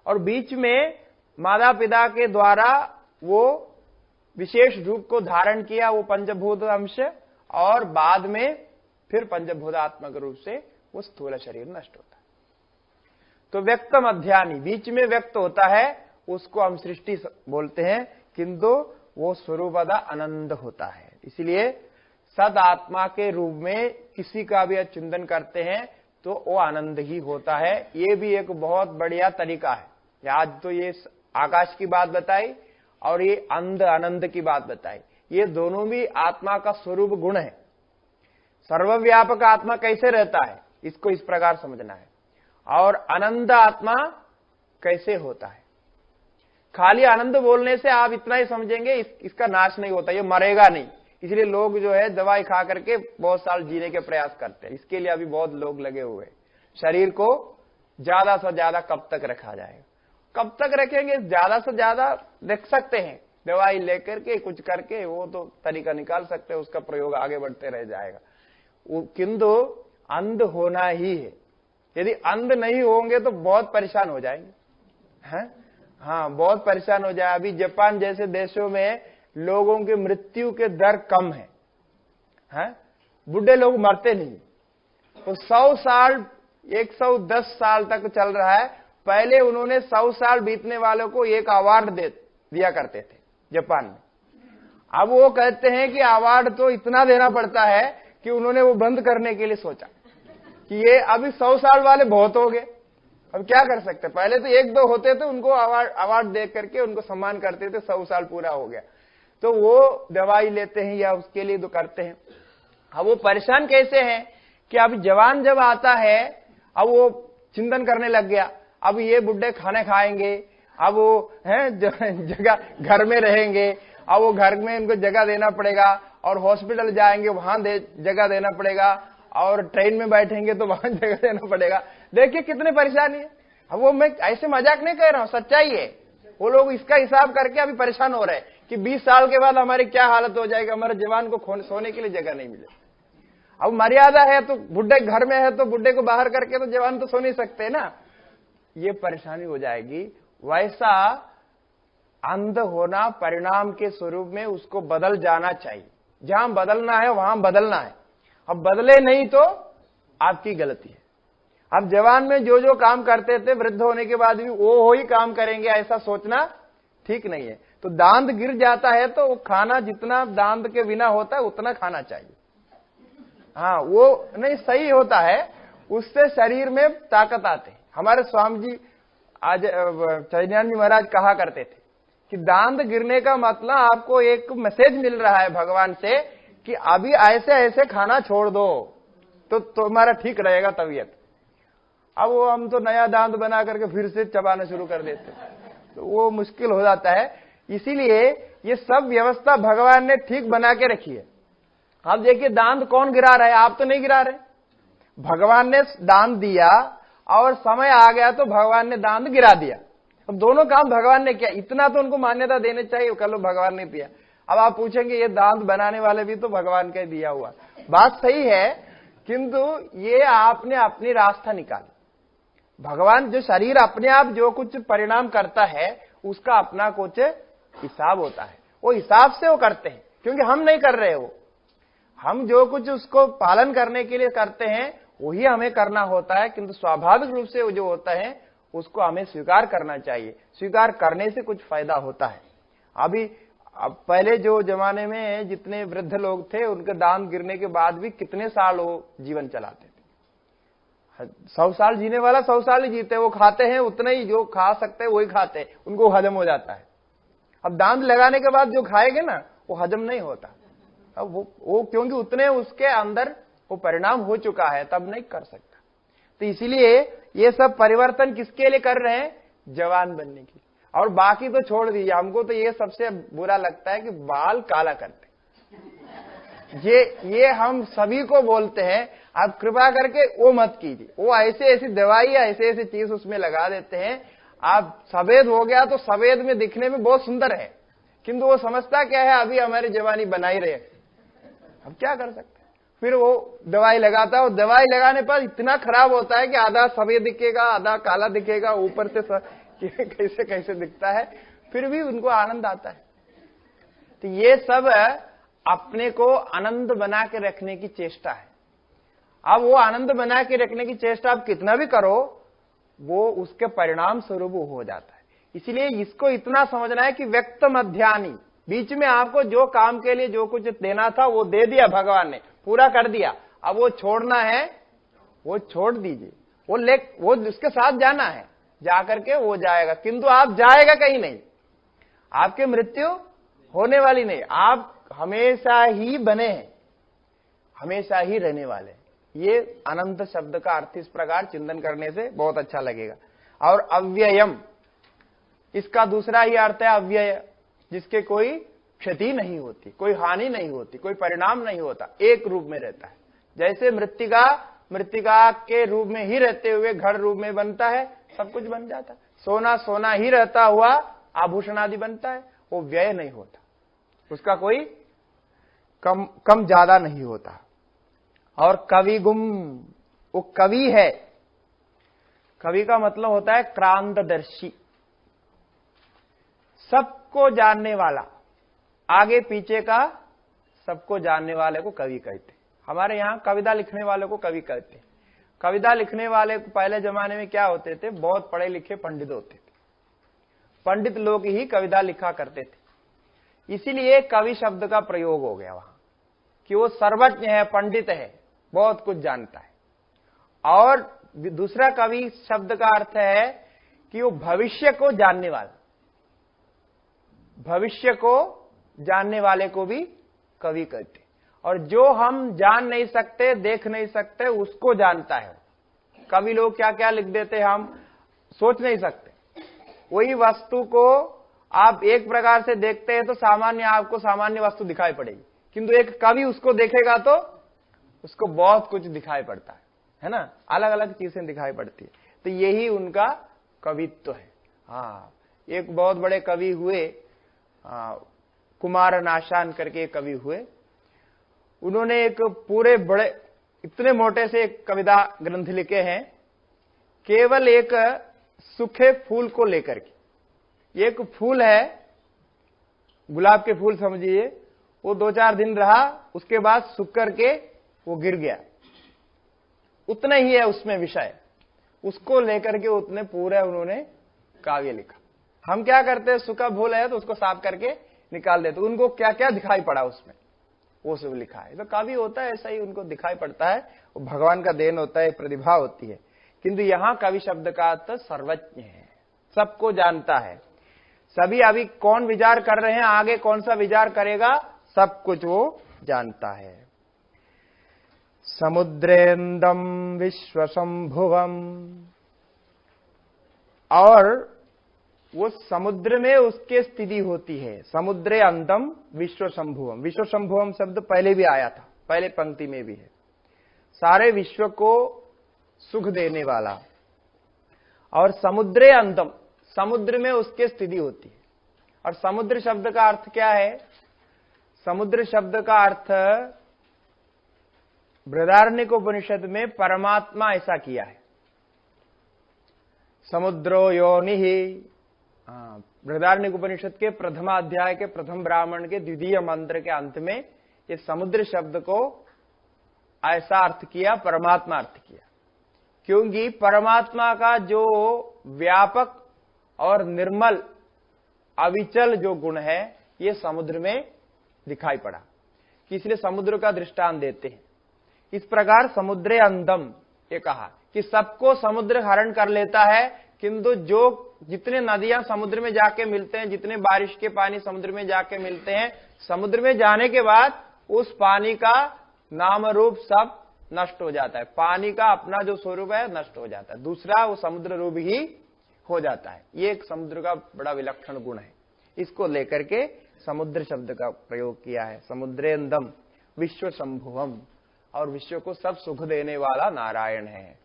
और बीच में माता पिता के द्वारा वो विशेष रूप को धारण किया, वो पंचभूत अंश, और बाद में फिर पंचभूतात्मक रूप से वो स्थूल शरीर नष्ट होता है। तो व्यक्तम अध्यानी, बीच में व्यक्त होता है, उसको हम सृष्टि बोलते हैं, किंतु वो स्वरूपदा आनंद होता है। इसलिए सद आत्मा के रूप में किसी का भी चिंतन करते हैं तो वो आनंद ही होता है। ये भी एक बहुत बढ़िया तरीका है। आज तो ये आकाश की बात बताई और ये अंध आनंद की बात बताई, ये दोनों भी आत्मा का स्वरूप गुण है। सर्वव्यापक आत्मा कैसे रहता है, इसको इस प्रकार समझना है, और आनंद आत्मा कैसे होता है। खाली आनंद बोलने से आप इतना ही समझेंगे इसका नाश नहीं होता, ये मरेगा नहीं। इसलिए लोग जो है दवाई खा करके बहुत साल जीने के प्रयास करते हैं। इसके लिए अभी बहुत लोग लगे हुए हैं। शरीर को ज्यादा से ज्यादा कब तक रखा जाएगा, कब तक रखेंगे, ज्यादा से ज्यादा रख सकते हैं, दवाई लेकर के कुछ करके वो तो तरीका निकाल सकते हैं, उसका प्रयोग आगे बढ़ते रह जाएगा। किंतु अंध होना ही है। यदि अंध नहीं होंगे तो बहुत परेशान हो जाएंगे, हैं? हाँ, बहुत परेशान हो जाए। अभी जापान जैसे देशों में लोगों की मृत्यु के दर कम है, हैं? बुढ़े लोग मरते नहीं। तो 100 साल 110 साल तक चल रहा है। पहले उन्होंने 100 साल बीतने वालों को एक अवार्ड दिया करते थे जापान में। अब वो कहते हैं कि अवार्ड तो इतना देना पड़ता है कि उन्होंने वो बंद करने के लिए सोचा कि ये अभी 100 साल वाले बहुत हो गए, अब क्या कर सकते। पहले तो 1-2 होते थे, उनको अवार्ड दे करके उनको सम्मान करते थे, 100 साल पूरा हो गया तो वो दवाई लेते हैं या उसके लिए तो करते हैं। अब वो परेशान कैसे हैं कि अब जवान जब आता है, अब वो चिंतन करने लग गया, अब ये बुढ़े खाने खाएंगे, अब वो है जगह घर में रहेंगे, अब वो घर में इनको जगह देना पड़ेगा, और हॉस्पिटल जाएंगे वहां जगह देना पड़ेगा, और ट्रेन में बैठेंगे तो वहां जगह देना पड़ेगा। देखिए कितनी परेशानी है। अब वो मैं ऐसे मजाक नहीं कह रहा हूं, सच्चाई है। वो लोग इसका हिसाब करके अभी परेशान हो रहे हैं कि 20 साल के बाद हमारी क्या हालत हो जाएगी, हमारे जवान को सोने के लिए जगह नहीं मिले। अब मर्यादा है तो बुढ़े घर में है तो बुढ़े को बाहर करके तो जवान तो सो नहीं सकते ना, ये परेशानी हो जाएगी। वैसा अंध होना परिणाम के स्वरूप में उसको बदल जाना चाहिए। जहां बदलना है वहां बदलना है। अब बदले नहीं तो आपकी गलती है। अब जवान में जो जो काम करते थे वृद्ध होने के बाद भी वो ही काम करेंगे, ऐसा सोचना ठीक नहीं है। तो दांत गिर जाता है तो वो खाना जितना दांत के बिना होता है उतना खाना चाहिए। हाँ, वो नहीं सही होता है, उससे शरीर में ताकत आती है। हमारे स्वामी जी आज चैतन्य महाराज कहा करते थे कि दांत गिरने का मतलब आपको एक मैसेज मिल रहा है भगवान से कि अभी ऐसे ऐसे खाना छोड़ दो तो तुम्हारा ठीक रहेगा तबीयत। अब वो हम तो नया दांत बना करके फिर से चबाना शुरू कर देते, तो वो मुश्किल हो जाता है। इसीलिए ये सब व्यवस्था भगवान ने ठीक बना के रखी है। आप देखिए दांत कौन गिरा रहा है, आप तो नहीं गिरा रहे, भगवान ने दांत दिया और समय आ गया तो भगवान ने दांत गिरा दिया। अब दोनों काम भगवान ने किया, इतना तो उनको मान्यता देने चाहिए, कल भगवान ने दिया। अब आप पूछेंगे ये दांत बनाने वाले भी तो भगवान का दिया हुआ, बात सही है, किंतु ये आपने अपनी रास्ता निकाली। भगवान जो शरीर अपने आप जो कुछ परिणाम करता है उसका अपना कुछ हिसाब होता है, वो हिसाब से वो करते हैं, क्योंकि हम नहीं कर रहे हो। हम जो कुछ उसको पालन करने के लिए करते हैं वही हमें करना होता है, किंतु स्वाभाविक रूप से वो जो होता है उसको हमें स्वीकार करना चाहिए। स्वीकार करने से कुछ फायदा होता है। अब पहले जो जमाने में जितने वृद्ध लोग थे उनके दांत गिरने के बाद भी कितने साल वो जीवन चलाते थे। 100 साल जीने वाला 100 साल ही जीते, वो खाते हैं उतना ही, जो खा सकते हैं वही खाते हैं, उनको हजम हो जाता है। अब दांत लगाने के बाद जो खाएंगे ना वो हजम नहीं होता, अब वो क्योंकि उतने उसके अंदर वो परिणाम हो चुका है, तब नहीं कर सकता। तो इसीलिए ये सब परिवर्तन किसके लिए कर रहे हैं, जवान बनने के लिए। और बाकी तो छोड़ दीजिए, हमको तो ये सबसे बुरा लगता है कि बाल काला करते, ये हम सभी को बोलते हैं, आप कृपा करके वो मत कीजिए। वो ऐसे ऐसी दवाई या ऐसे ऐसी चीज उसमें लगा देते हैं, आप सफेद हो गया तो सफेद में दिखने में बहुत सुंदर है, किंतु वो समझता क्या है अभी हमारी जवानी बनाई रहे। अब क्या कर सकते हैं, फिर वो दवाई लगाता है, और दवाई लगाने पर इतना खराब होता है कि आधा सफेद दिखेगा आधा काला दिखेगा, ऊपर से कैसे कैसे दिखता है, फिर भी उनको आनंद आता है। तो ये सब अपने को आनंद बना के रखने की चेष्टा है। अब वो आनंद बना के रखने की चेष्टा आप कितना भी करो वो उसके परिणाम स्वरूप हो जाता है। इसलिए इसको इतना समझना है कि व्यक्त मध्यानि, बीच में आपको जो काम के लिए जो कुछ देना था वो दे दिया भगवान ने, पूरा कर दिया। अब वो छोड़ना है वो छोड़ दीजिए, वो उसके साथ जाना है, जाकर के वो जाएगा, किंतु आप जाएगा कहीं नहीं, आपकी मृत्यु होने वाली नहीं, आप हमेशा ही बने हैं, हमेशा ही रहने वाले। ये अनंत शब्द का अर्थ इस प्रकार चिंतन करने से बहुत अच्छा लगेगा। और अव्ययम, इसका दूसरा ही अर्थ है अव्यय, जिसके कोई क्षति नहीं होती, कोई हानि नहीं होती, कोई परिणाम नहीं होता, एक रूप में रहता है। जैसे मृत्तिका के रूप में ही रहते हुए घड़ रूप में बनता है, सब कुछ बन जाता है। सोना सोना ही रहता हुआ आभूषण आदि बनता है, वो व्यय नहीं होता, उसका कोई कम ज्यादा नहीं होता। और कवि गुम, वो कवि है, कवि का मतलब होता है क्रांतदर्शी, सबको जानने वाला, आगे पीछे का सबको जानने वाले को कवि कहते। हमारे यहां कविता लिखने वाले को कवि कहते। कविता लिखने वाले को पहले जमाने में क्या होते थे, बहुत पढ़े लिखे पंडित होते थे, पंडित लोग ही कविता लिखा करते थे। इसीलिए कवि शब्द का प्रयोग हो गया वहां, कि वो सर्वज्ञ है, पंडित है, बहुत कुछ जानता है। और दूसरा कवि शब्द का अर्थ है कि वो भविष्य को जानने वाला, भविष्य को जानने वाले को भी कवि कहते। और जो हम जान नहीं सकते, देख नहीं सकते, उसको जानता है कवि। लोग क्या क्या लिख देते हैं हम सोच नहीं सकते, वही वस्तु को आप एक प्रकार से देखते हैं तो सामान्य आपको सामान्य वस्तु दिखाई पड़ेगी, किंतु एक कवि उसको देखेगा तो उसको बहुत कुछ दिखाई पड़ता है ना, अलग अलग चीजें दिखाई पड़ती है। तो यही उनका कवित्व है। हाँ, एक बहुत बड़े कवि हुए, कुमार नाशान करके एक कवि हुए, उन्होंने एक पूरे बड़े इतने मोटे से एक कविता ग्रंथ लिखे हैं, केवल एक सूखे फूल को लेकर के। एक फूल है, गुलाब के फूल समझिए, वो 2-4 दिन रहा, उसके बाद सूख करके वो गिर गया, उतना ही है उसमें विषय, उसको लेकर के उतने पूरे उन्होंने काव्य लिखा। हम क्या करते हैं, सूखा फूल है तो उसको साफ करके निकाल देते, उनको क्या क्या दिखाई पड़ा उसमें, वो सब लिखा है। तो काव्य होता है ऐसा ही, उनको दिखाई पड़ता है, वो भगवान का देन होता है, प्रतिभा होती है। किंतु यहां कवि शब्द का अर्थ सर्वज्ञ है, सबको जानता है। सभी अभी कौन विचार कर रहे हैं, आगे कौन सा विचार करेगा, सब कुछ वो जानता है। समुद्रेन्दम विश्वशंभुवम, और वो समुद्र में उसके स्थिति होती है। समुद्रे अंतम विश्वशंभुवम, विश्वशंभुवम शब्द पहले भी आया था, पहले पंक्ति में भी है। सारे विश्व को सुख देने वाला। और समुद्रे अंतम, समुद्र में उसके स्थिति होती है। और समुद्र शब्द का अर्थ क्या है? समुद्र शब्द का अर्थ बृहदारण्यकोपनिषद में परमात्मा ऐसा किया है, समुद्रो योनिः। बृहदारण्यकोपनिषद के प्रथम अध्याय के प्रथम ब्राह्मण के द्वितीय मंत्र के अंत में ये समुद्र शब्द को ऐसा अर्थ किया, परमात्मा अर्थ किया। क्योंकि परमात्मा का जो व्यापक और निर्मल अविचल जो गुण है, ये समुद्र में दिखाई पड़ा, इसलिए समुद्र का दृष्टांत देते हैं। इस प्रकार समुद्रे अंदम, ये कहा कि सबको समुद्र हरण कर लेता है, किंतु जो जितने नदियां समुद्र में जाके मिलते हैं, जितने बारिश के पानी समुद्र में जाके मिलते हैं, समुद्र में जाने के बाद उस पानी का नाम रूप सब नष्ट हो जाता है। पानी का अपना जो स्वरूप है नष्ट हो जाता है, दूसरा वो समुद्र रूप ही हो जाता है। ये एक समुद्र का बड़ा विलक्षण गुण है। इसको लेकर के समुद्र शब्द का प्रयोग किया है। समुद्रेन्दम विश्व शंभुवम, और विश्व को सब सुख देने वाला नारायण है।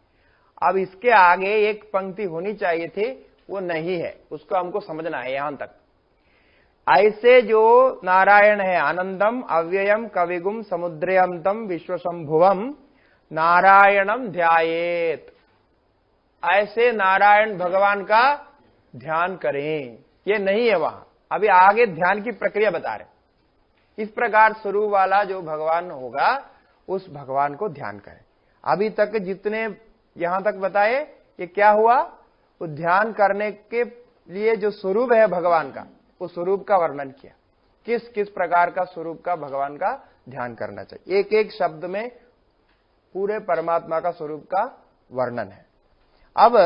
अब इसके आगे एक पंक्ति होनी चाहिए थी, वो नहीं है, उसको हमको समझना है यहां तक। ऐसे जो नारायण है, आनंदम अव्ययम कविगुम समुद्रेयंतम विश्वशंभुवम नारायणम ध्यायेत, ऐसे नारायण भगवान का ध्यान करें। ये नहीं है वहां, अभी आगे ध्यान की प्रक्रिया बता रहे। इस प्रकार स्वरूप वाला जो भगवान होगा, उस भगवान को ध्यान करें। अभी तक जितने यहां तक बताए, ये क्या हुआ? वो ध्यान करने के लिए जो स्वरूप है भगवान का, उस स्वरूप का वर्णन किया। किस किस प्रकार का स्वरूप का भगवान का ध्यान करना चाहिए, एक एक शब्द में पूरे परमात्मा का स्वरूप का वर्णन है। अब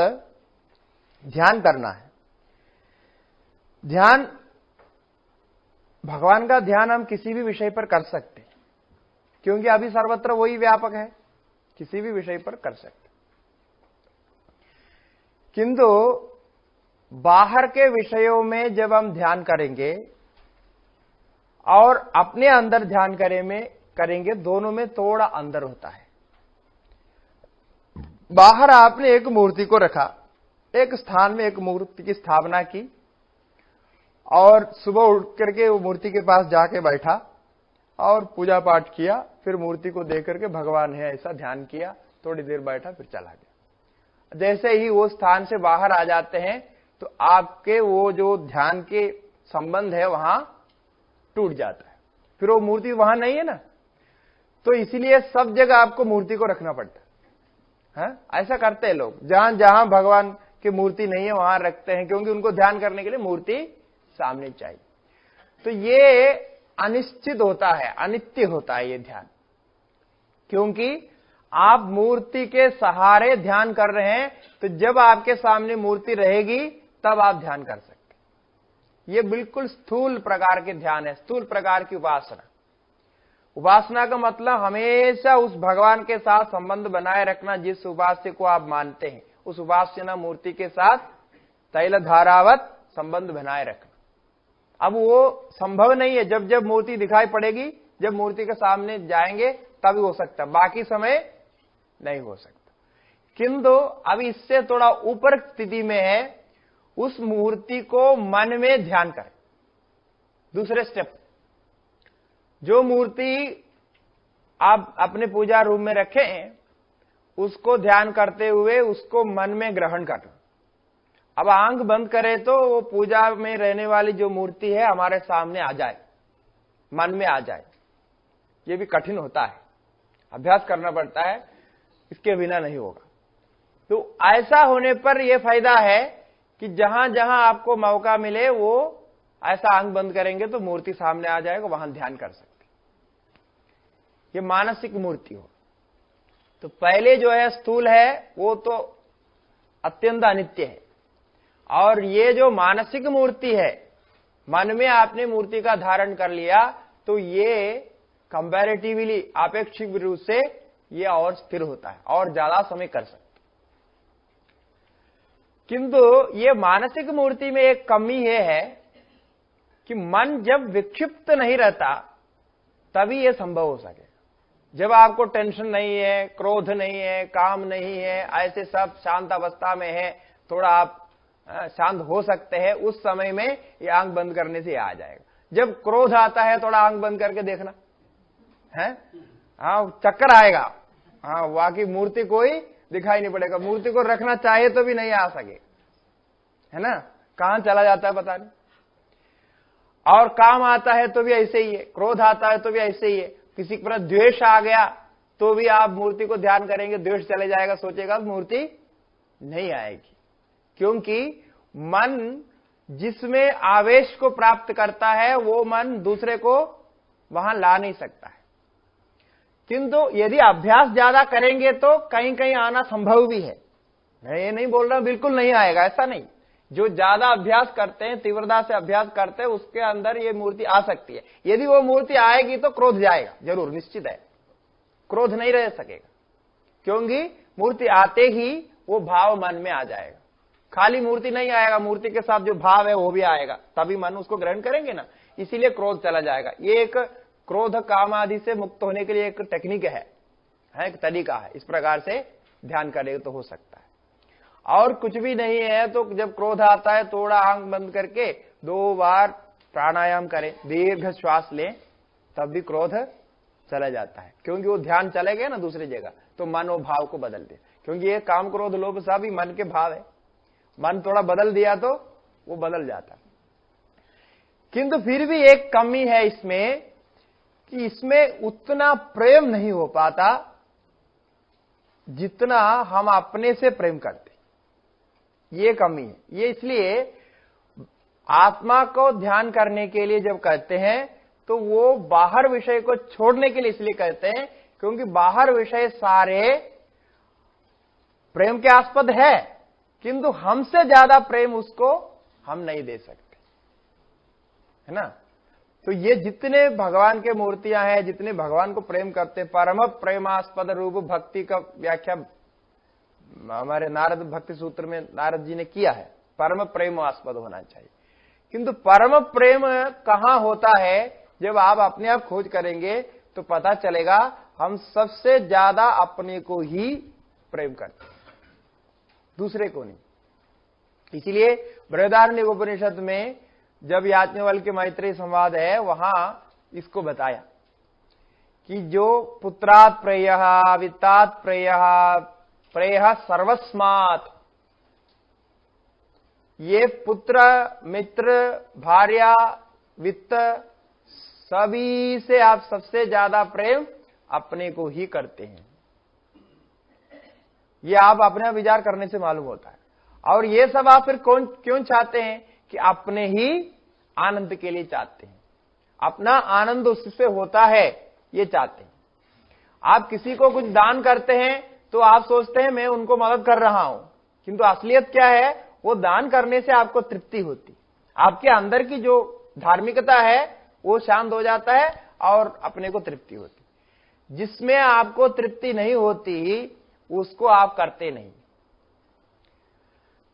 ध्यान करना है। ध्यान, भगवान का ध्यान हम किसी भी विषय पर कर सकते हैं, क्योंकि अभी सर्वत्र वही व्यापक है, किसी भी विषय पर कर सकते। किंतु बाहर के विषयों में जब हम ध्यान करेंगे और अपने अंदर ध्यान करेंगे, दोनों में थोड़ा अंतर होता है। बाहर आपने एक मूर्ति को रखा, एक स्थान में एक मूर्ति की स्थापना की, और सुबह उठ करके वो मूर्ति के पास जाके बैठा और पूजा पाठ किया, फिर मूर्ति को देख करके भगवान है ऐसा ध्यान किया, थोड़ी देर बैठा फिर चला गया। जैसे ही वो स्थान से बाहर आ जाते हैं तो आपके वो जो ध्यान के संबंध है वहां टूट जाता है, फिर वो मूर्ति वहां नहीं है ना। तो इसीलिए सब जगह आपको मूर्ति को रखना पड़ता है। ऐसा करते हैं लोग, जहां जहां भगवान की मूर्ति नहीं है वहां रखते हैं, क्योंकि उनको ध्यान करने के लिए मूर्ति सामने चाहिए। तो ये अनिश्चित होता है, अनित्य होता है ये ध्यान, क्योंकि आप मूर्ति के सहारे ध्यान कर रहे हैं। तो जब आपके सामने मूर्ति रहेगी तब आप ध्यान कर सकते। ये बिल्कुल स्थूल प्रकार के ध्यान है, स्थूल प्रकार की उपासना। उपासना का मतलब हमेशा उस भगवान के साथ संबंध बनाए रखना, जिस उपास्य को आप मानते हैं उस उपासना मूर्ति के साथ तैल धारावत संबंध बनाए रखना। अब वो संभव नहीं है, जब जब मूर्ति दिखाई पड़ेगी, जब मूर्ति के सामने जाएंगे तभी हो सकता, बाकी समय नहीं हो सकता। किंतु अब इससे थोड़ा ऊपर स्थिति में है, उस मूर्ति को मन में ध्यान करें। दूसरे स्टेप, जो मूर्ति आप अपने पूजा रूम में रखें उसको ध्यान करते हुए उसको मन में ग्रहण करना। अब आंख बंद करें तो वो पूजा में रहने वाली जो मूर्ति है हमारे सामने आ जाए, मन में आ जाए। ये भी कठिन होता है, अभ्यास करना पड़ता है, इसके बिना नहीं होगा। तो ऐसा होने पर यह फायदा है कि जहां जहां आपको मौका मिले वो ऐसा आंख बंद करेंगे तो मूर्ति सामने आ जाएगा, वहां ध्यान कर सकते। ये मानसिक मूर्ति हो। तो पहले जो है स्थूल है वो तो अत्यंत अनित्य है, और ये जो मानसिक मूर्ति है, मन में आपने मूर्ति का धारण कर लिया, तो ये कंपैरेटिवली अपेक्षित रूप से ये और स्थिर होता है और ज्यादा समय कर सकते। किंतु ये मानसिक मूर्ति में एक कमी ये है कि मन जब विक्षिप्त नहीं रहता तभी ये संभव हो सके। जब आपको टेंशन नहीं है, क्रोध नहीं है, काम नहीं है, ऐसे सब शांत अवस्था में है, थोड़ा आप शांत हो सकते हैं, उस समय में ये आंख बंद करने से आ जाएगा। जब क्रोध आता है थोड़ा आंख बंद करके देखना है, हाँ चक्कर आएगा, हाँ वाकई मूर्ति कोई दिखाई नहीं पड़ेगा, मूर्ति को रखना चाहे तो भी नहीं आ सके, है ना, कहां चला जाता है पता नहीं। और काम आता है तो भी ऐसे ही है, क्रोध आता है तो भी ऐसे ही है, किसी पर द्वेष आ गया तो भी आप मूर्ति को ध्यान करेंगे, द्वेष चले जाएगा, सोचेगा मूर्ति नहीं आएगी। क्योंकि मन जिसमें आवेश को प्राप्त करता है वो मन दूसरे को वहां ला नहीं सकता है। किंतु यदि अभ्यास ज्यादा करेंगे तो कहीं कहीं आना संभव भी है। मैं ये नहीं बोल रहा बिल्कुल नहीं आएगा, ऐसा नहीं। जो ज्यादा अभ्यास करते हैं, तीव्रता से अभ्यास करते हैं, उसके अंदर ये मूर्ति आ सकती है। यदि वो मूर्ति आएगी तो क्रोध जाएगा, जरूर निश्चित है, क्रोध नहीं रह सकेगा, क्योंकि मूर्ति आते ही वो भाव मन में आ जाएगा। खाली मूर्ति नहीं आएगा, मूर्ति के साथ जो भाव है वो भी आएगा, तभी मन उसको ग्रहण करेंगे ना, इसीलिए क्रोध चला जाएगा। ये एक क्रोध काम आदि से मुक्त होने के लिए एक टेक्निक है, एक तरीका है। इस प्रकार से ध्यान करें तो हो सकता है। और कुछ भी नहीं है तो जब क्रोध आता है थोड़ा आंख बंद करके 2 बार प्राणायाम करें, दीर्घ श्वास लें, तब भी क्रोध चला जाता है। क्योंकि वो ध्यान चले गए ना दूसरी जगह, तो मन वो भाव को बदल दे। क्योंकि ये काम क्रोध लोभ सब ही मन के भाव है, मन थोड़ा बदल दिया तो वो बदल जाता है। किंतु फिर भी एक कमी है इसमें कि इसमें उतना प्रेम नहीं हो पाता जितना हम अपने से प्रेम करते। ये कमी है। ये इसलिए आत्मा को ध्यान करने के लिए जब कहते हैं तो वो बाहर विषय को छोड़ने के लिए इसलिए कहते हैं क्योंकि बाहर विषय सारे प्रेम के आस्पद है, किंतु हमसे ज्यादा प्रेम उसको हम नहीं दे सकते, है ना। तो ये जितने भगवान के मूर्तियां हैं, जितने भगवान को प्रेम करते, परम प्रेमास्पद रूप भक्ति का व्याख्या हमारे नारद भक्ति सूत्र में नारद जी ने किया है, परम प्रेमास्पद होना चाहिए। किंतु परम प्रेम कहां होता है, जब आप अपने आप खोज करेंगे तो पता चलेगा हम सबसे ज्यादा अपने को ही प्रेम करते हैं, दूसरे को नहीं। इसीलिए बृहदारण्यक उपनिषद में जब याज्ञवल्क्य मैत्रेयी संवाद है वहां इसको बताया कि जो पुत्रात् प्रेयः वित्तात् प्रेयः प्रेयः सर्वस्मात्, ये पुत्र मित्र भार्या वित्त सभी से आप सबसे ज्यादा प्रेम अपने को ही करते हैं। ये आप अपने विचार करने से मालूम होता है। और ये सब आप फिर क्यों चाहते हैं कि अपने ही आनंद के लिए चाहते हैं, अपना आनंद उससे होता है ये चाहते हैं। आप किसी को कुछ दान करते हैं तो आप सोचते हैं मैं उनको मदद कर रहा हूं, किंतु असलियत क्या है, वो दान करने से आपको तृप्ति होती, आपके अंदर की जो धार्मिकता है वो शांत हो जाता है और अपने को तृप्ति होती। जिसमें आपको तृप्ति नहीं होती उसको आप करते नहीं।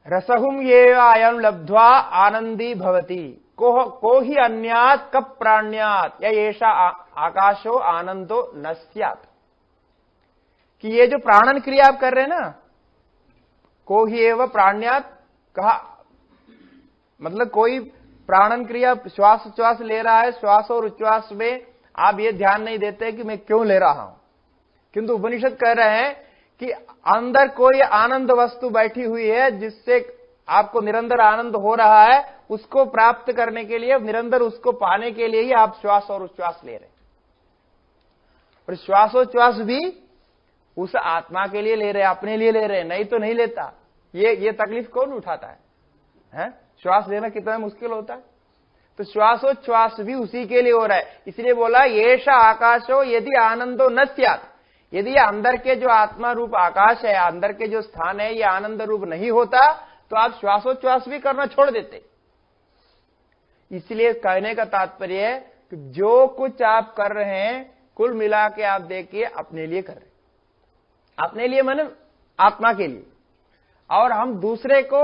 रसहुम ये अयम लब्ध्वा आनंदी भवति को ही अन्यात् कप प्राण्यात् या येषा आकाशो आनंदो न स्यात्। कि ये जो प्राणन क्रिया आप कर रहे हैं ना, को ही एवं प्राण्यात् कहा, मतलब कोई प्राणन क्रिया श्वास उच्छ्वास ले रहा है, श्वास और उच्छ्वास में आप ये ध्यान नहीं देते कि मैं क्यों ले रहा हूं, किंतु उपनिषद कह रहे हैं कि अंदर कोई आनंद वस्तु बैठी हुई है जिससे आपको निरंतर आनंद हो रहा है, उसको प्राप्त करने के लिए, निरंतर उसको पाने के लिए ही आप श्वास और उच्छ्वास ले रहे हैं। और श्वासोच्छ्वास भी उस आत्मा के लिए ले रहे हैं, अपने लिए ले रहे हैं, नहीं तो नहीं लेता। ये तकलीफ कौन उठाता है? श्वास लेना कितना मुश्किल होता है, तो श्वासोच्छ्वास भी उसी के लिए हो रहा है। इसलिए बोला येषा आकाशो यदि आनंदो न स्यात्, यदि ये अंदर के जो आत्मा रूप आकाश है, अंदर के जो स्थान है, ये आनंद रूप नहीं होता तो आप श्वासोच्छ्वास भी करना छोड़ देते। इसलिए कहने का तात्पर्य है कि जो कुछ आप कर रहे हैं कुल मिला के आप देखिए अपने लिए कर रहे हैं, अपने लिए माने आत्मा के लिए, और हम दूसरे को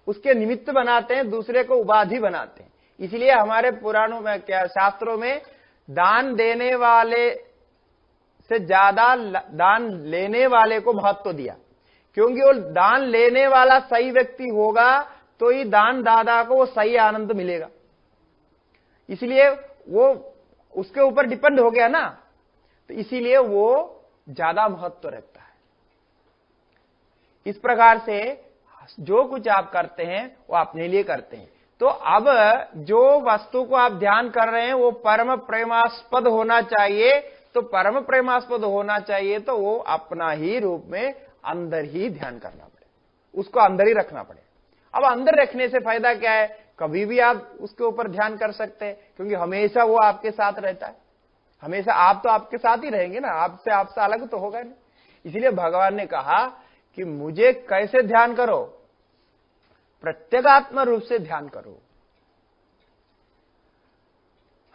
उसके निमित्त बनाते हैं, दूसरे को उपाधि बनाते हैं। इसलिए हमारे पुराणों में क्या, शास्त्रों में दान देने वाले से ज्यादा दान लेने वाले को महत्व दिया, क्योंकि वो दान लेने वाला सही व्यक्ति होगा तो ही दान दाता को वो सही आनंद मिलेगा। इसलिए वो उसके ऊपर डिपेंड हो गया ना, तो इसीलिए वो ज्यादा महत्व रखता है। इस प्रकार से जो कुछ आप करते हैं वो अपने लिए करते हैं। तो अब जो वस्तु को आप ध्यान कर रहे हैं वो परम प्रेमास्पद होना चाहिए। तो परम प्रेमास्पद होना चाहिए तो वो अपना ही रूप में अंदर ही ध्यान करना पड़े, उसको अंदर ही रखना पड़े। अब अंदर रखने से फायदा क्या है, कभी भी आप उसके ऊपर ध्यान कर सकते हैं, क्योंकि हमेशा वो आपके साथ रहता है। हमेशा आप तो आपके साथ ही रहेंगे ना, आपसे अलग तो होगा नहीं। इसलिए भगवान ने कहा कि मुझे कैसे ध्यान करो, प्रत्यगात्म रूप से ध्यान करो।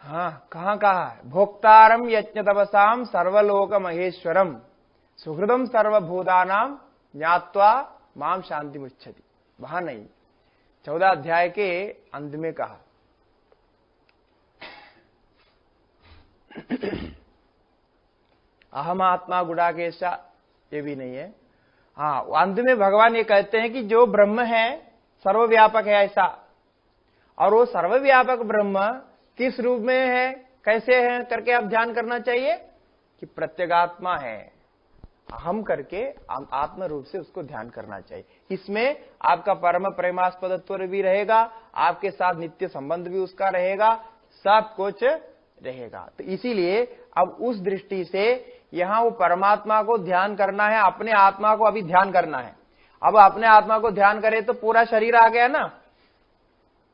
हाँ, कहां कहा है, भोक्तारम यज्ञ तपसाम सर्वलोक महेश्वरम सुहृदम सर्वभूतानाम ज्ञात्वा माम शांति मुच्छति। वहां नहीं, 14 अध्याय के अंत में कहा। अहम आत्मा गुडाकेशा, ये भी नहीं है। हाँ, अंत में भगवान ये कहते हैं कि जो ब्रह्म है सर्वव्यापक है ऐसा, और वो सर्वव्यापक ब्रह्म किस रूप में है, कैसे है करके आप ध्यान करना चाहिए कि प्रत्यगात्मा है, अहम करके आत्म रूप से उसको ध्यान करना चाहिए। इसमें आपका परम प्रेमास्पदत्व भी रहेगा, आपके साथ नित्य संबंध भी उसका रहेगा, सब कुछ रहेगा। तो इसीलिए अब उस दृष्टि से यहां वो परमात्मा को ध्यान करना है, अपने आत्मा को अभी ध्यान करना है। अब अपने आत्मा को ध्यान करे तो पूरा शरीर आ गया ना।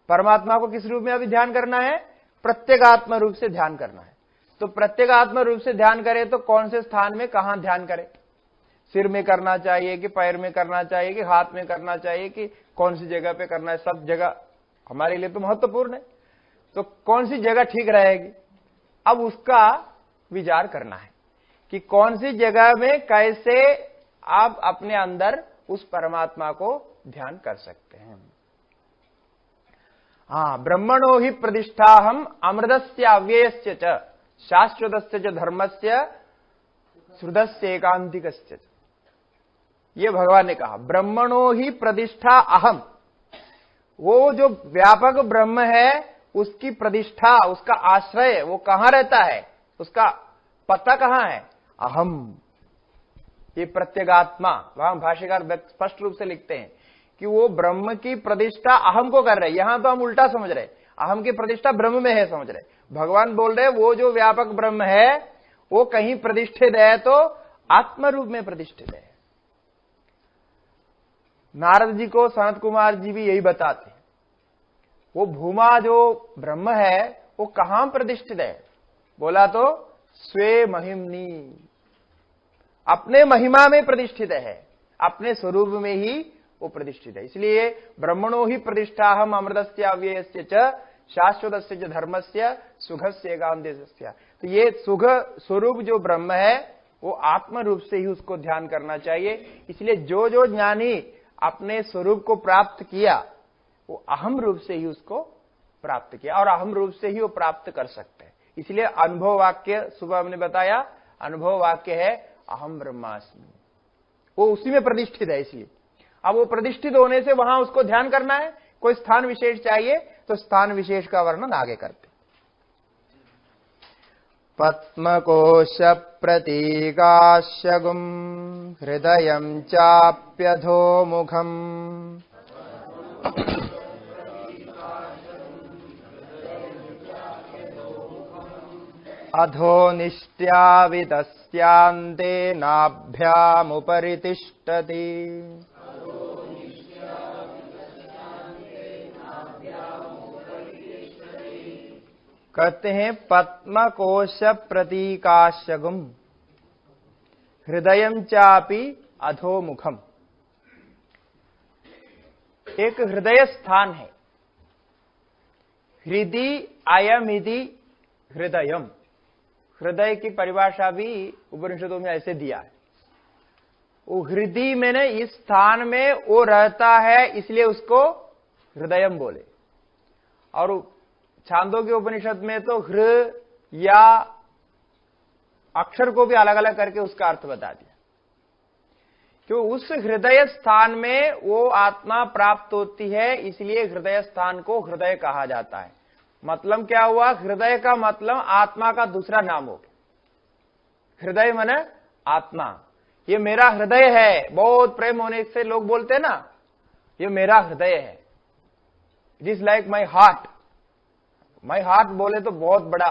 परमात्मा को किस रूप में अभी ध्यान करना है, प्रत्यगात्म रूप से ध्यान करना है। तो प्रत्यगात्म रूप से ध्यान करे तो कौन से स्थान में कहां ध्यान करे, सिर में करना चाहिए कि पैर में करना चाहिए कि हाथ में करना चाहिए कि कौन सी जगह पे करना है, सब जगह हमारे लिए तो महत्वपूर्ण है। तो कौन सी जगह ठीक रहेगी, अब उसका विचार करना है कि कौन सी जगह में कैसे आप अपने अंदर उस परमात्मा को ध्यान कर सकते हैं। हाँ, ब्रह्मणो ही प्रतिष्ठा हम अमृतस्य अव्ययस्य च शाश्वतस्य च धर्मस्य श्रुतस्य एकांतिकस्य। ये भगवान ने कहा, ब्रह्मणो ही प्रतिष्ठा अहम, वो जो व्यापक ब्रह्म है उसकी प्रतिष्ठा, उसका आश्रय वो कहां रहता है, उसका पता कहां है, अहम। ये प्रत्यगात्मा, वहां भाष्यकार स्पष्ट रूप से लिखते हैं कि वो ब्रह्म की प्रतिष्ठा अहम को कर रहे हैं। यहां तो हम उल्टा समझ रहे, अहम की प्रतिष्ठा ब्रह्म में है समझ रहे। भगवान बोल रहे वो जो व्यापक ब्रह्म है वो कहीं प्रतिष्ठित है तो आत्म रूप में प्रतिष्ठित है। नारद जी को सनत कुमार जी भी यही बताते हैं, वो भूमा जो ब्रह्म है वो कहां प्रतिष्ठित है, बोला तो स्वे महिमनी, अपने महिमा में प्रतिष्ठित है, अपने स्वरूप में ही वो प्रतिष्ठित है। इसलिए ब्रह्मणो ही प्रतिष्ठा हम अमृतस्य अव्ययस्य च शाश्वतस्य च धर्मस्य सुखस्य एकांतस्य। तो ये सुख स्वरूप जो ब्रह्म है वो आत्म रूप से ही उसको ध्यान करना चाहिए। इसलिए जो जो ज्ञानी अपने स्वरूप को प्राप्त किया वो अहम रूप से ही उसको प्राप्त किया, और अहम रूप से ही वो प्राप्त कर सकते हैं। इसलिए अनुभव वाक्य सुबह हमने बताया, अनुभव वाक्य है अहम ब्रह्मास्मि, वो उसी में प्रतिष्ठित है। इसलिए अब वो प्रतिष्ठित होने से वहां उसको ध्यान करना है, कोई स्थान विशेष चाहिए तो स्थान विशेष का वर्णन आगे करते। पद्मकोश प्रतीकाश्यगुम हृदयं चाप्यधोमुखम् अधो निष्ट्यावितस्यान्ते नाभ्यामुपरि तिष्ठति। कहते हैं पद्मकोश प्रतीकाश्यगुम हृदयं चापि अधोमुखम। एक हृदय स्थान है। हृदय अयमिति हृदयम, हृदय की परिभाषा भी उपनिषदों में ऐसे दिया है। वो हृदय में ने इस स्थान में वो रहता है, इसलिए उसको हृदयम बोले। और छांदोग्य उपनिषद में तो हृ या अक्षर को भी अलग अलग करके उसका अर्थ बता दिया। क्यों? उस हृदय स्थान में वो आत्मा प्राप्त होती है, इसलिए हृदय स्थान को हृदय कहा जाता है। मतलब क्या हुआ? हृदय का मतलब आत्मा का दूसरा नाम हो गया। हृदय माने आत्मा। ये मेरा हृदय है, बहुत प्रेम होने से लोग बोलते हैं ना, ये मेरा हृदय है। It is like my heart. My heart बोले तो बहुत बड़ा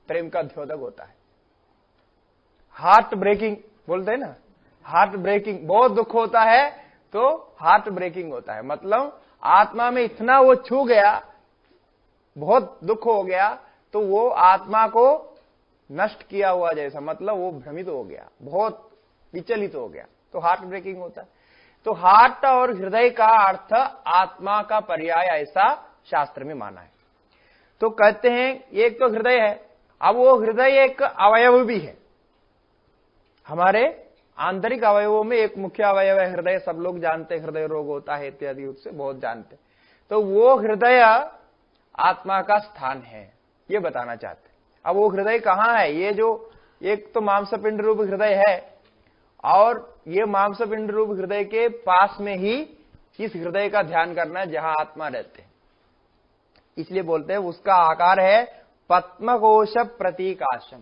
प्रेम का द्योतक होता है। हार्ट ब्रेकिंग बोलते हैं ना, हार्ट ब्रेकिंग, बहुत दुख होता है तो हार्ट ब्रेकिंग होता है। मतलब आत्मा में इतना वो छू गया, बहुत दुख हो गया, तो वो आत्मा को नष्ट किया हुआ जैसा, मतलब वो भ्रमित हो गया, बहुत विचलित हो गया, तो हार्ट ब्रेकिंग होता है। तो हार्ट और हृदय का अर्थ आत्मा का पर्याय ऐसा शास्त्र में माना है। तो कहते हैं एक तो हृदय है। अब वो हृदय एक अवयव भी है। हमारे आंतरिक अवयवों में एक मुख्य अवयव है हृदय। सब लोग जानते हैं हृदय रोग होता है इत्यादि, उससे बहुत जानते। तो वो हृदय आत्मा का स्थान है, ये बताना चाहते हैं। अब वो हृदय कहाँ है? ये जो एक तो मांसपिंड रूप हृदय है, और ये मांसपिंड रूप हृदय के पास में ही इस हृदय का ध्यान करना है जहां आत्मा रहते हैं। इसलिए बोलते हैं उसका आकार है पद्मकोश प्रतीकाशम।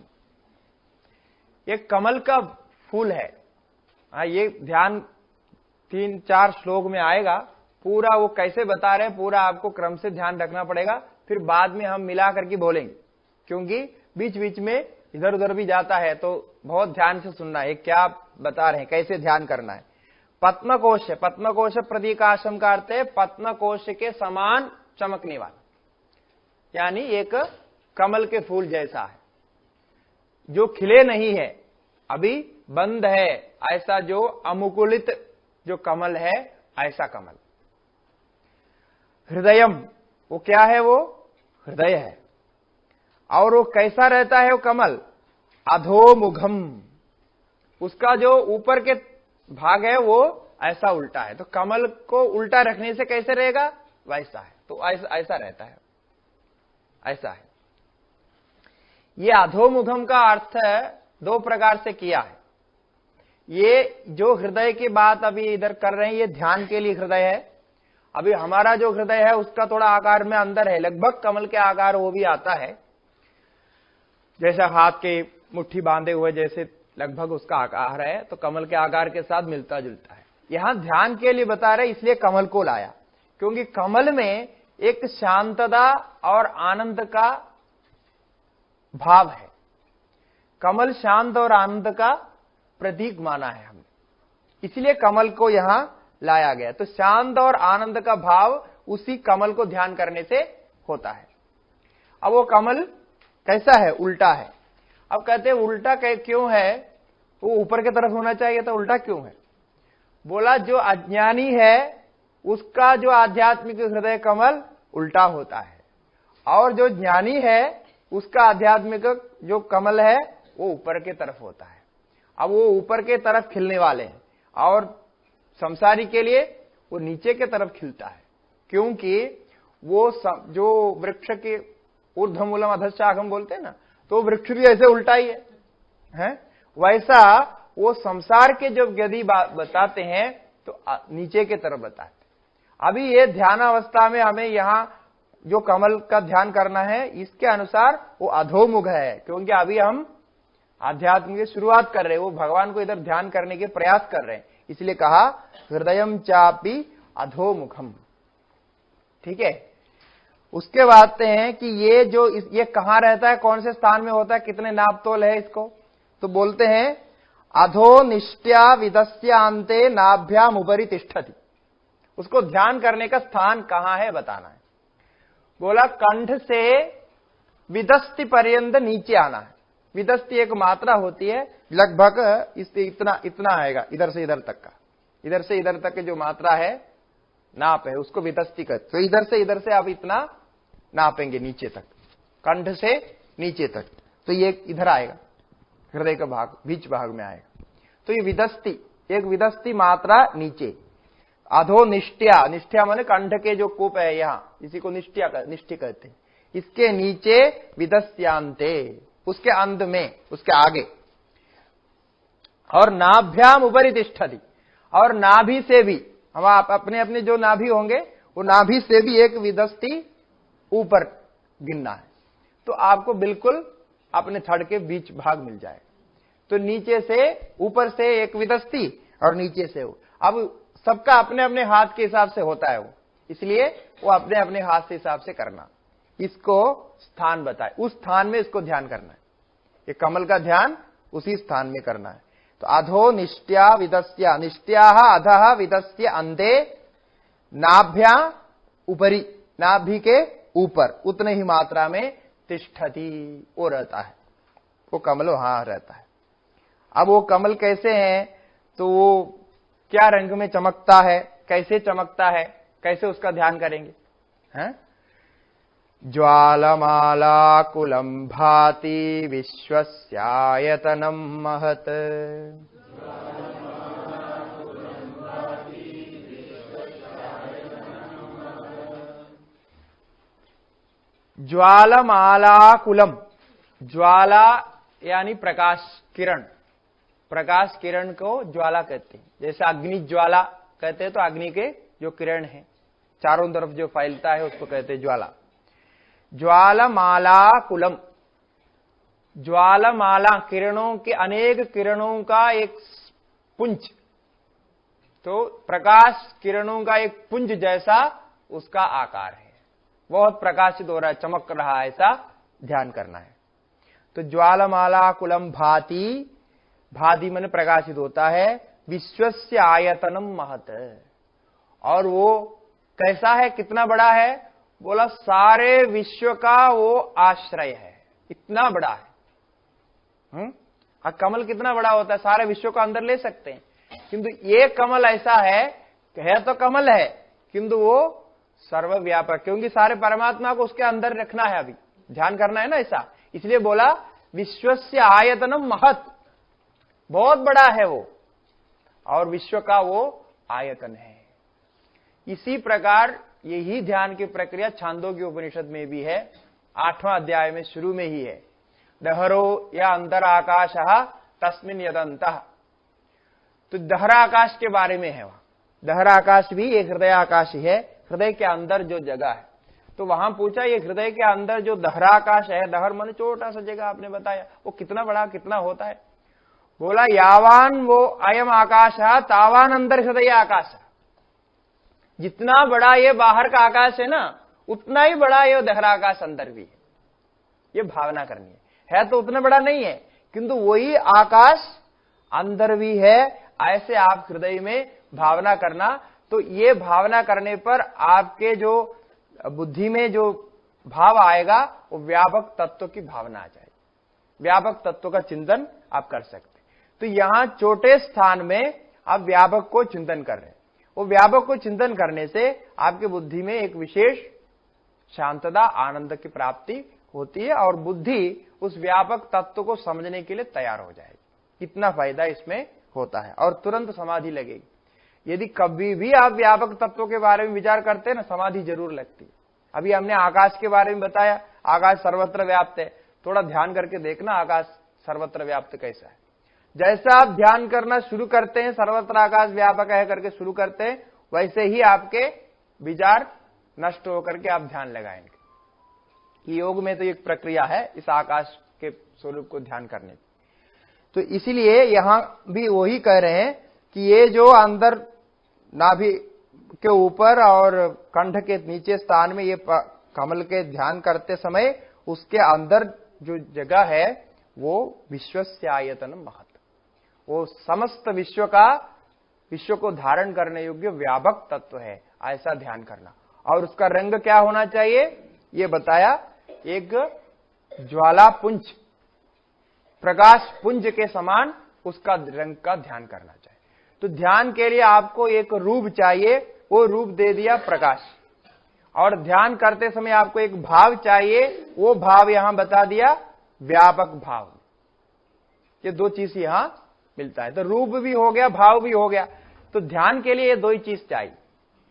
ये कमल का फूल है। ये ध्यान 3-4 श्लोक में आएगा। पूरा वो कैसे बता रहे हैं, पूरा आपको क्रम से ध्यान रखना पड़ेगा, फिर बाद में हम मिला करके बोलेंगे, क्योंकि बीच बीच में इधर उधर भी जाता है, तो बहुत ध्यान से सुनना है क्या बता रहे हैं, कैसे ध्यान करना है। पद्मकोश, पद्मकोश प्रतीकाशम का अर्थ है पद्मकोश के समान चमकने वाला, यानी एक कमल के फूल जैसा है, जो खिले नहीं है, अभी बंद है, ऐसा जो अमुकुलित जो कमल है, ऐसा कमल। हृदयम, वो क्या है? वो हृदय है। और वो कैसा रहता है वो कमल? अधोमुखम, उसका जो ऊपर के भाग है वो ऐसा उल्टा है। तो कमल को उल्टा रखने से कैसे रहेगा? वैसा है। तो ऐसा रहता है, ऐसा है। ये अधोमुखम का अर्थ 2 प्रकार से किया है। ये जो हृदय की बात अभी इधर कर रहे हैं, ये ध्यान के लिए हृदय है। अभी हमारा जो हृदय है उसका थोड़ा आकार में अंदर है, लगभग कमल के आकार वो भी आता है, जैसा हाथ के मुट्ठी बांधे हुए जैसे लगभग उसका आकार है, तो कमल के आकार के साथ मिलता जुलता है। यहां ध्यान के लिए बता रहे, इसलिए कमल को लाया, क्योंकि कमल में एक शांतता और आनंद का भाव है। कमल शांत और आनंद का प्रतीक माना है हमने, इसलिए कमल को यहां लाया गया। तो शांत और आनंद का भाव उसी कमल को ध्यान करने से होता है। अब वो कमल कैसा है? उल्टा है। अब कहते हैं उल्टा क्यों है? वो ऊपर की तरफ होना चाहिए, तो उल्टा क्यों है? बोला जो अज्ञानी है उसका जो आध्यात्मिक हृदय कमल उल्टा होता है, और जो ज्ञानी है उसका आध्यात्मिक जो कमल है वो ऊपर की तरफ होता है। अब वो ऊपर के तरफ खिलने वाले हैं, और संसारी के लिए वो नीचे के तरफ खिलता है, क्योंकि वो जो वृक्ष के ऊर्ध्वमूलम अधशाखम बोलते हैं ना, तो वृक्ष भी ऐसे उल्टा ही है? वैसा वो संसार के जब यदि बताते हैं तो नीचे के तरफ बताते हैं। अभी ये ध्यान अवस्था में हमें यहां जो कमल का ध्यान करना है, इसके अनुसार वो अधोमुख है, क्योंकि अभी हम आध्यात्म की शुरुआत कर रहे हैं, वो भगवान को इधर ध्यान करने के प्रयास कर रहे हैं, इसलिए कहा हृदयम चापी अधोमुखम। ठीक है। उसके बाद हैं कि ये कहां रहता है, कौन से स्थान में होता है, कितने नापतोल है इसको? तो बोलते हैं अधो निष्ट्या विदस्यांते नाभ्याम उपरि तिष्ठति। उसको ध्यान करने का स्थान कहां है बताना है। बोला कंठ से विदस्ति पर्यंत नीचे आना है। विदस्ति एक मात्रा होती है, लगभग इससे इतना आएगा, इधर से इधर तक का, इधर से इधर तक की जो मात्रा है नाप है, उसको विदस्ती कहते। तो इधर से आप इतना नापेंगे नीचे तक, कंठ से नीचे तक, तो ये इधर आएगा, हृदय का भाग बीच भाग में आएगा। तो ये विदस्ती, एक विदस्ती मात्रा नीचे। अधो निष्ठ्या, निष्ठ्या माने कंठ के जो कूप है यहां, इसी को निष्ठ्य कहते हैं। इसके नीचे विदस्यांते, उसके अंत में, उसके आगे। और नाभ्याम उपरि तिष्ठति, और नाभि से भी, हम आप अपने अपने जो नाभि होंगे वो नाभि से भी एक विदस्ती ऊपर गिनना है, तो आपको बिल्कुल अपने थड़ के बीच भाग मिल जाए। तो नीचे से, ऊपर से एक विदस्ती और नीचे से वो। अब सबका अपने अपने हाथ के हिसाब से होता है वो, इसलिए वो अपने अपने हाथ के हिसाब से करना। इसको स्थान बताए, उस स्थान में इसको ध्यान करना है, ये कमल का ध्यान उसी स्थान में करना है। तो अधो निष्ठ्या विदस्या, निष्ठ्या अधः विदस्य अंधे नाभ्या उपरि, नाभि के ऊपर उतने ही मात्रा में तिष्ठति, वो रहता है, वो कमल वहां रहता है। अब वो कमल कैसे है, तो वो क्या रंग में चमकता है, कैसे चमकता है, कैसे उसका ध्यान करेंगे, हैं? ज्वालमालाकुलं भाति विश्वस्यायतनं महत्, ज्वालमालाकुलम, ज्वाला यानी प्रकाश किरण, प्रकाश किरण को ज्वाला कहते हैं। जैसे अग्नि ज्वाला कहते हैं, तो अग्नि के जो किरण है चारों तरफ जो फैलता है उसको कहते हैं ज्वाला। ज्वालमाला कुलम, ज्वालमाला किरणों के, अनेक किरणों का एक पुंज, तो प्रकाश किरणों का एक पुंज जैसा उसका आकार है, बहुत प्रकाशित हो रहा है, चमक रहा है, ऐसा ध्यान करना है। तो ज्वालमाला कुलम भाति, भाति मन प्रकाशित होता है, विश्वस्य आयतनम महत, और वो कैसा है, कितना बड़ा है, बोला सारे विश्व का वो आश्रय है, इतना बड़ा है। कमल कितना बड़ा होता है, सारे विश्व को अंदर ले सकते हैं, किंतु ये कमल ऐसा है तो कमल है, किंतु वो सर्वव्यापक, क्योंकि सारे परमात्मा को उसके अंदर रखना है, अभी ध्यान करना है ना ऐसा, इसलिए बोला विश्वस्य आयतनम महत, बहुत बड़ा है वो, और विश्व का वो आयतन है। इसी प्रकार यही ध्यान की प्रक्रिया छांदोग्य उपनिषद में भी है, 8वां अध्याय में शुरू में ही है। दहरो या अंतर आकाश तस्मिन यदंतः, तो दहरा आकाश के बारे में है वहां। दहरा आकाश भी एक हृदय आकाश ही है, हृदय के अंदर जो जगह है। तो वहां पूछा ये हृदय के अंदर जो दहरा आकाश है, दहर मन छोटा सा जगह, आपने बताया वो कितना बड़ा कितना होता है, बोला यावान वो अयम आकाश है तावान अंदर हृदय आकाश, जितना बड़ा ये बाहर का आकाश है ना, उतना ही बड़ा ये दहरा आकाश अंदर भी है। ये भावना करनी है तो उतना बड़ा नहीं है, किंतु वही आकाश अंदर भी है, ऐसे आप हृदय में भावना करना। तो ये भावना करने पर आपके जो बुद्धि में जो भाव आएगा वो व्यापक तत्व की भावना आ जाएगी, व्यापक तत्व का चिंतन आप कर सकते। तो यहां छोटे स्थान में आप व्यापक को चिंतन कर रहे हैं, वो व्यापक को चिंतन करने से आपके बुद्धि में एक विशेष शांतता आनंद की प्राप्ति होती है, और बुद्धि उस व्यापक तत्व को समझने के लिए तैयार हो जाएगी। इतना फायदा इसमें होता है, और तुरंत समाधि लगेगी। यदि कभी भी आप व्यापक तत्वों के बारे में विचार करते हैं ना, समाधि जरूर लगती है। अभी हमने आकाश के बारे में बताया, आकाश सर्वत्र व्याप्त है, थोड़ा ध्यान करके देखना आकाश सर्वत्र व्याप्त कैसा है। जैसा आप ध्यान करना शुरू करते हैं, सर्वत्र आकाश व्यापक है करके शुरू करते हैं, वैसे ही आपके विचार नष्ट होकर के आप ध्यान लगाएंगे। कि योग में तो एक प्रक्रिया है इस आकाश के स्वरूप को ध्यान करने की। तो इसीलिए यहां भी वही कह रहे हैं कि ये जो अंदर नाभि के ऊपर और कंठ के नीचे स्थान में ये कमल के ध्यान करते समय उसके अंदर जो जगह है वो विश्वस्य आयतनम महत्, वो समस्त विश्व को धारण करने योग्य व्यापक तत्व है, ऐसा ध्यान करना। और उसका रंग क्या होना चाहिए ये बताया, एक ज्वाला पुंज, प्रकाश पुंज के समान उसका रंग का ध्यान करना चाहिए। तो ध्यान के लिए आपको एक रूप चाहिए, वो रूप दे दिया प्रकाश। और ध्यान करते समय आपको एक भाव चाहिए, वो भाव यहां बता दिया व्यापक भाव। ये दो चीज यहां मिलता है, तो रूप भी हो गया, भाव भी हो गया। तो ध्यान के लिए ये दो ही चीज चाहिए,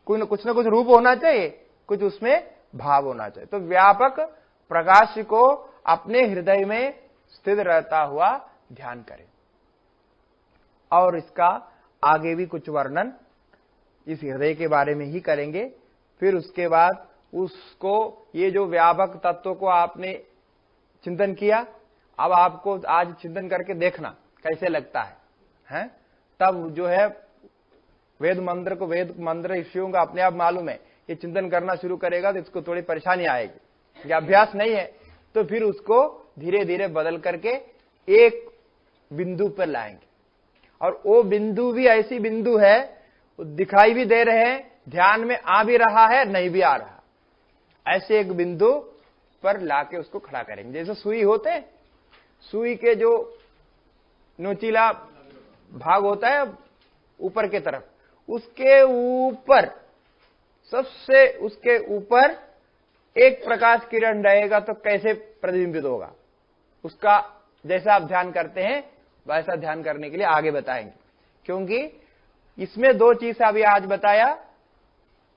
कुछ ना कुछ रूप होना चाहिए, कुछ उसमें भाव होना चाहिए। तो व्यापक प्रकाश को अपने हृदय में स्थित रहता हुआ ध्यान करें। और इसका आगे भी कुछ वर्णन इस हृदय के बारे में ही करेंगे। फिर उसके बाद उसको, ये जो व्यापक तत्व को आपने चिंतन किया, अब आपको आज चिंतन करके देखना कैसे लगता है? तब जो है वेद मंत्र ऋषियों का अपने आप मालूम है, ये चिंतन करना शुरू करेगा तो इसको थोड़ी परेशानी आएगी, ये अभ्यास नहीं है। तो फिर उसको धीरे धीरे बदल करके एक बिंदु पर लाएंगे। और वो बिंदु भी ऐसी बिंदु है, दिखाई भी दे रहे हैं, ध्यान में आ भी रहा है, नहीं भी आ रहा, ऐसे एक बिंदु पर लाके उसको खड़ा करेंगे। जैसे सुई होते हैं, सुई के जो नोचीला भाग होता है ऊपर के तरफ, उसके ऊपर, सबसे उसके ऊपर एक प्रकाश किरण रहेगा तो कैसे प्रतिबिंबित होगा, उसका जैसा आप ध्यान करते हैं वैसा ध्यान करने के लिए आगे बताएंगे। क्योंकि इसमें दो चीज अभी आज बताया,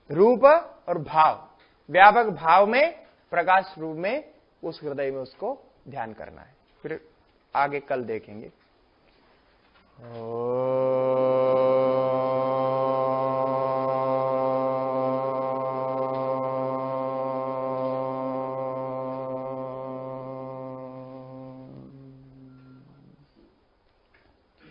रूप और भाव। व्यापक भाव में, प्रकाश रूप में, उस हृदय में उसको ध्यान करना है। फिर आगे कल देखेंगे।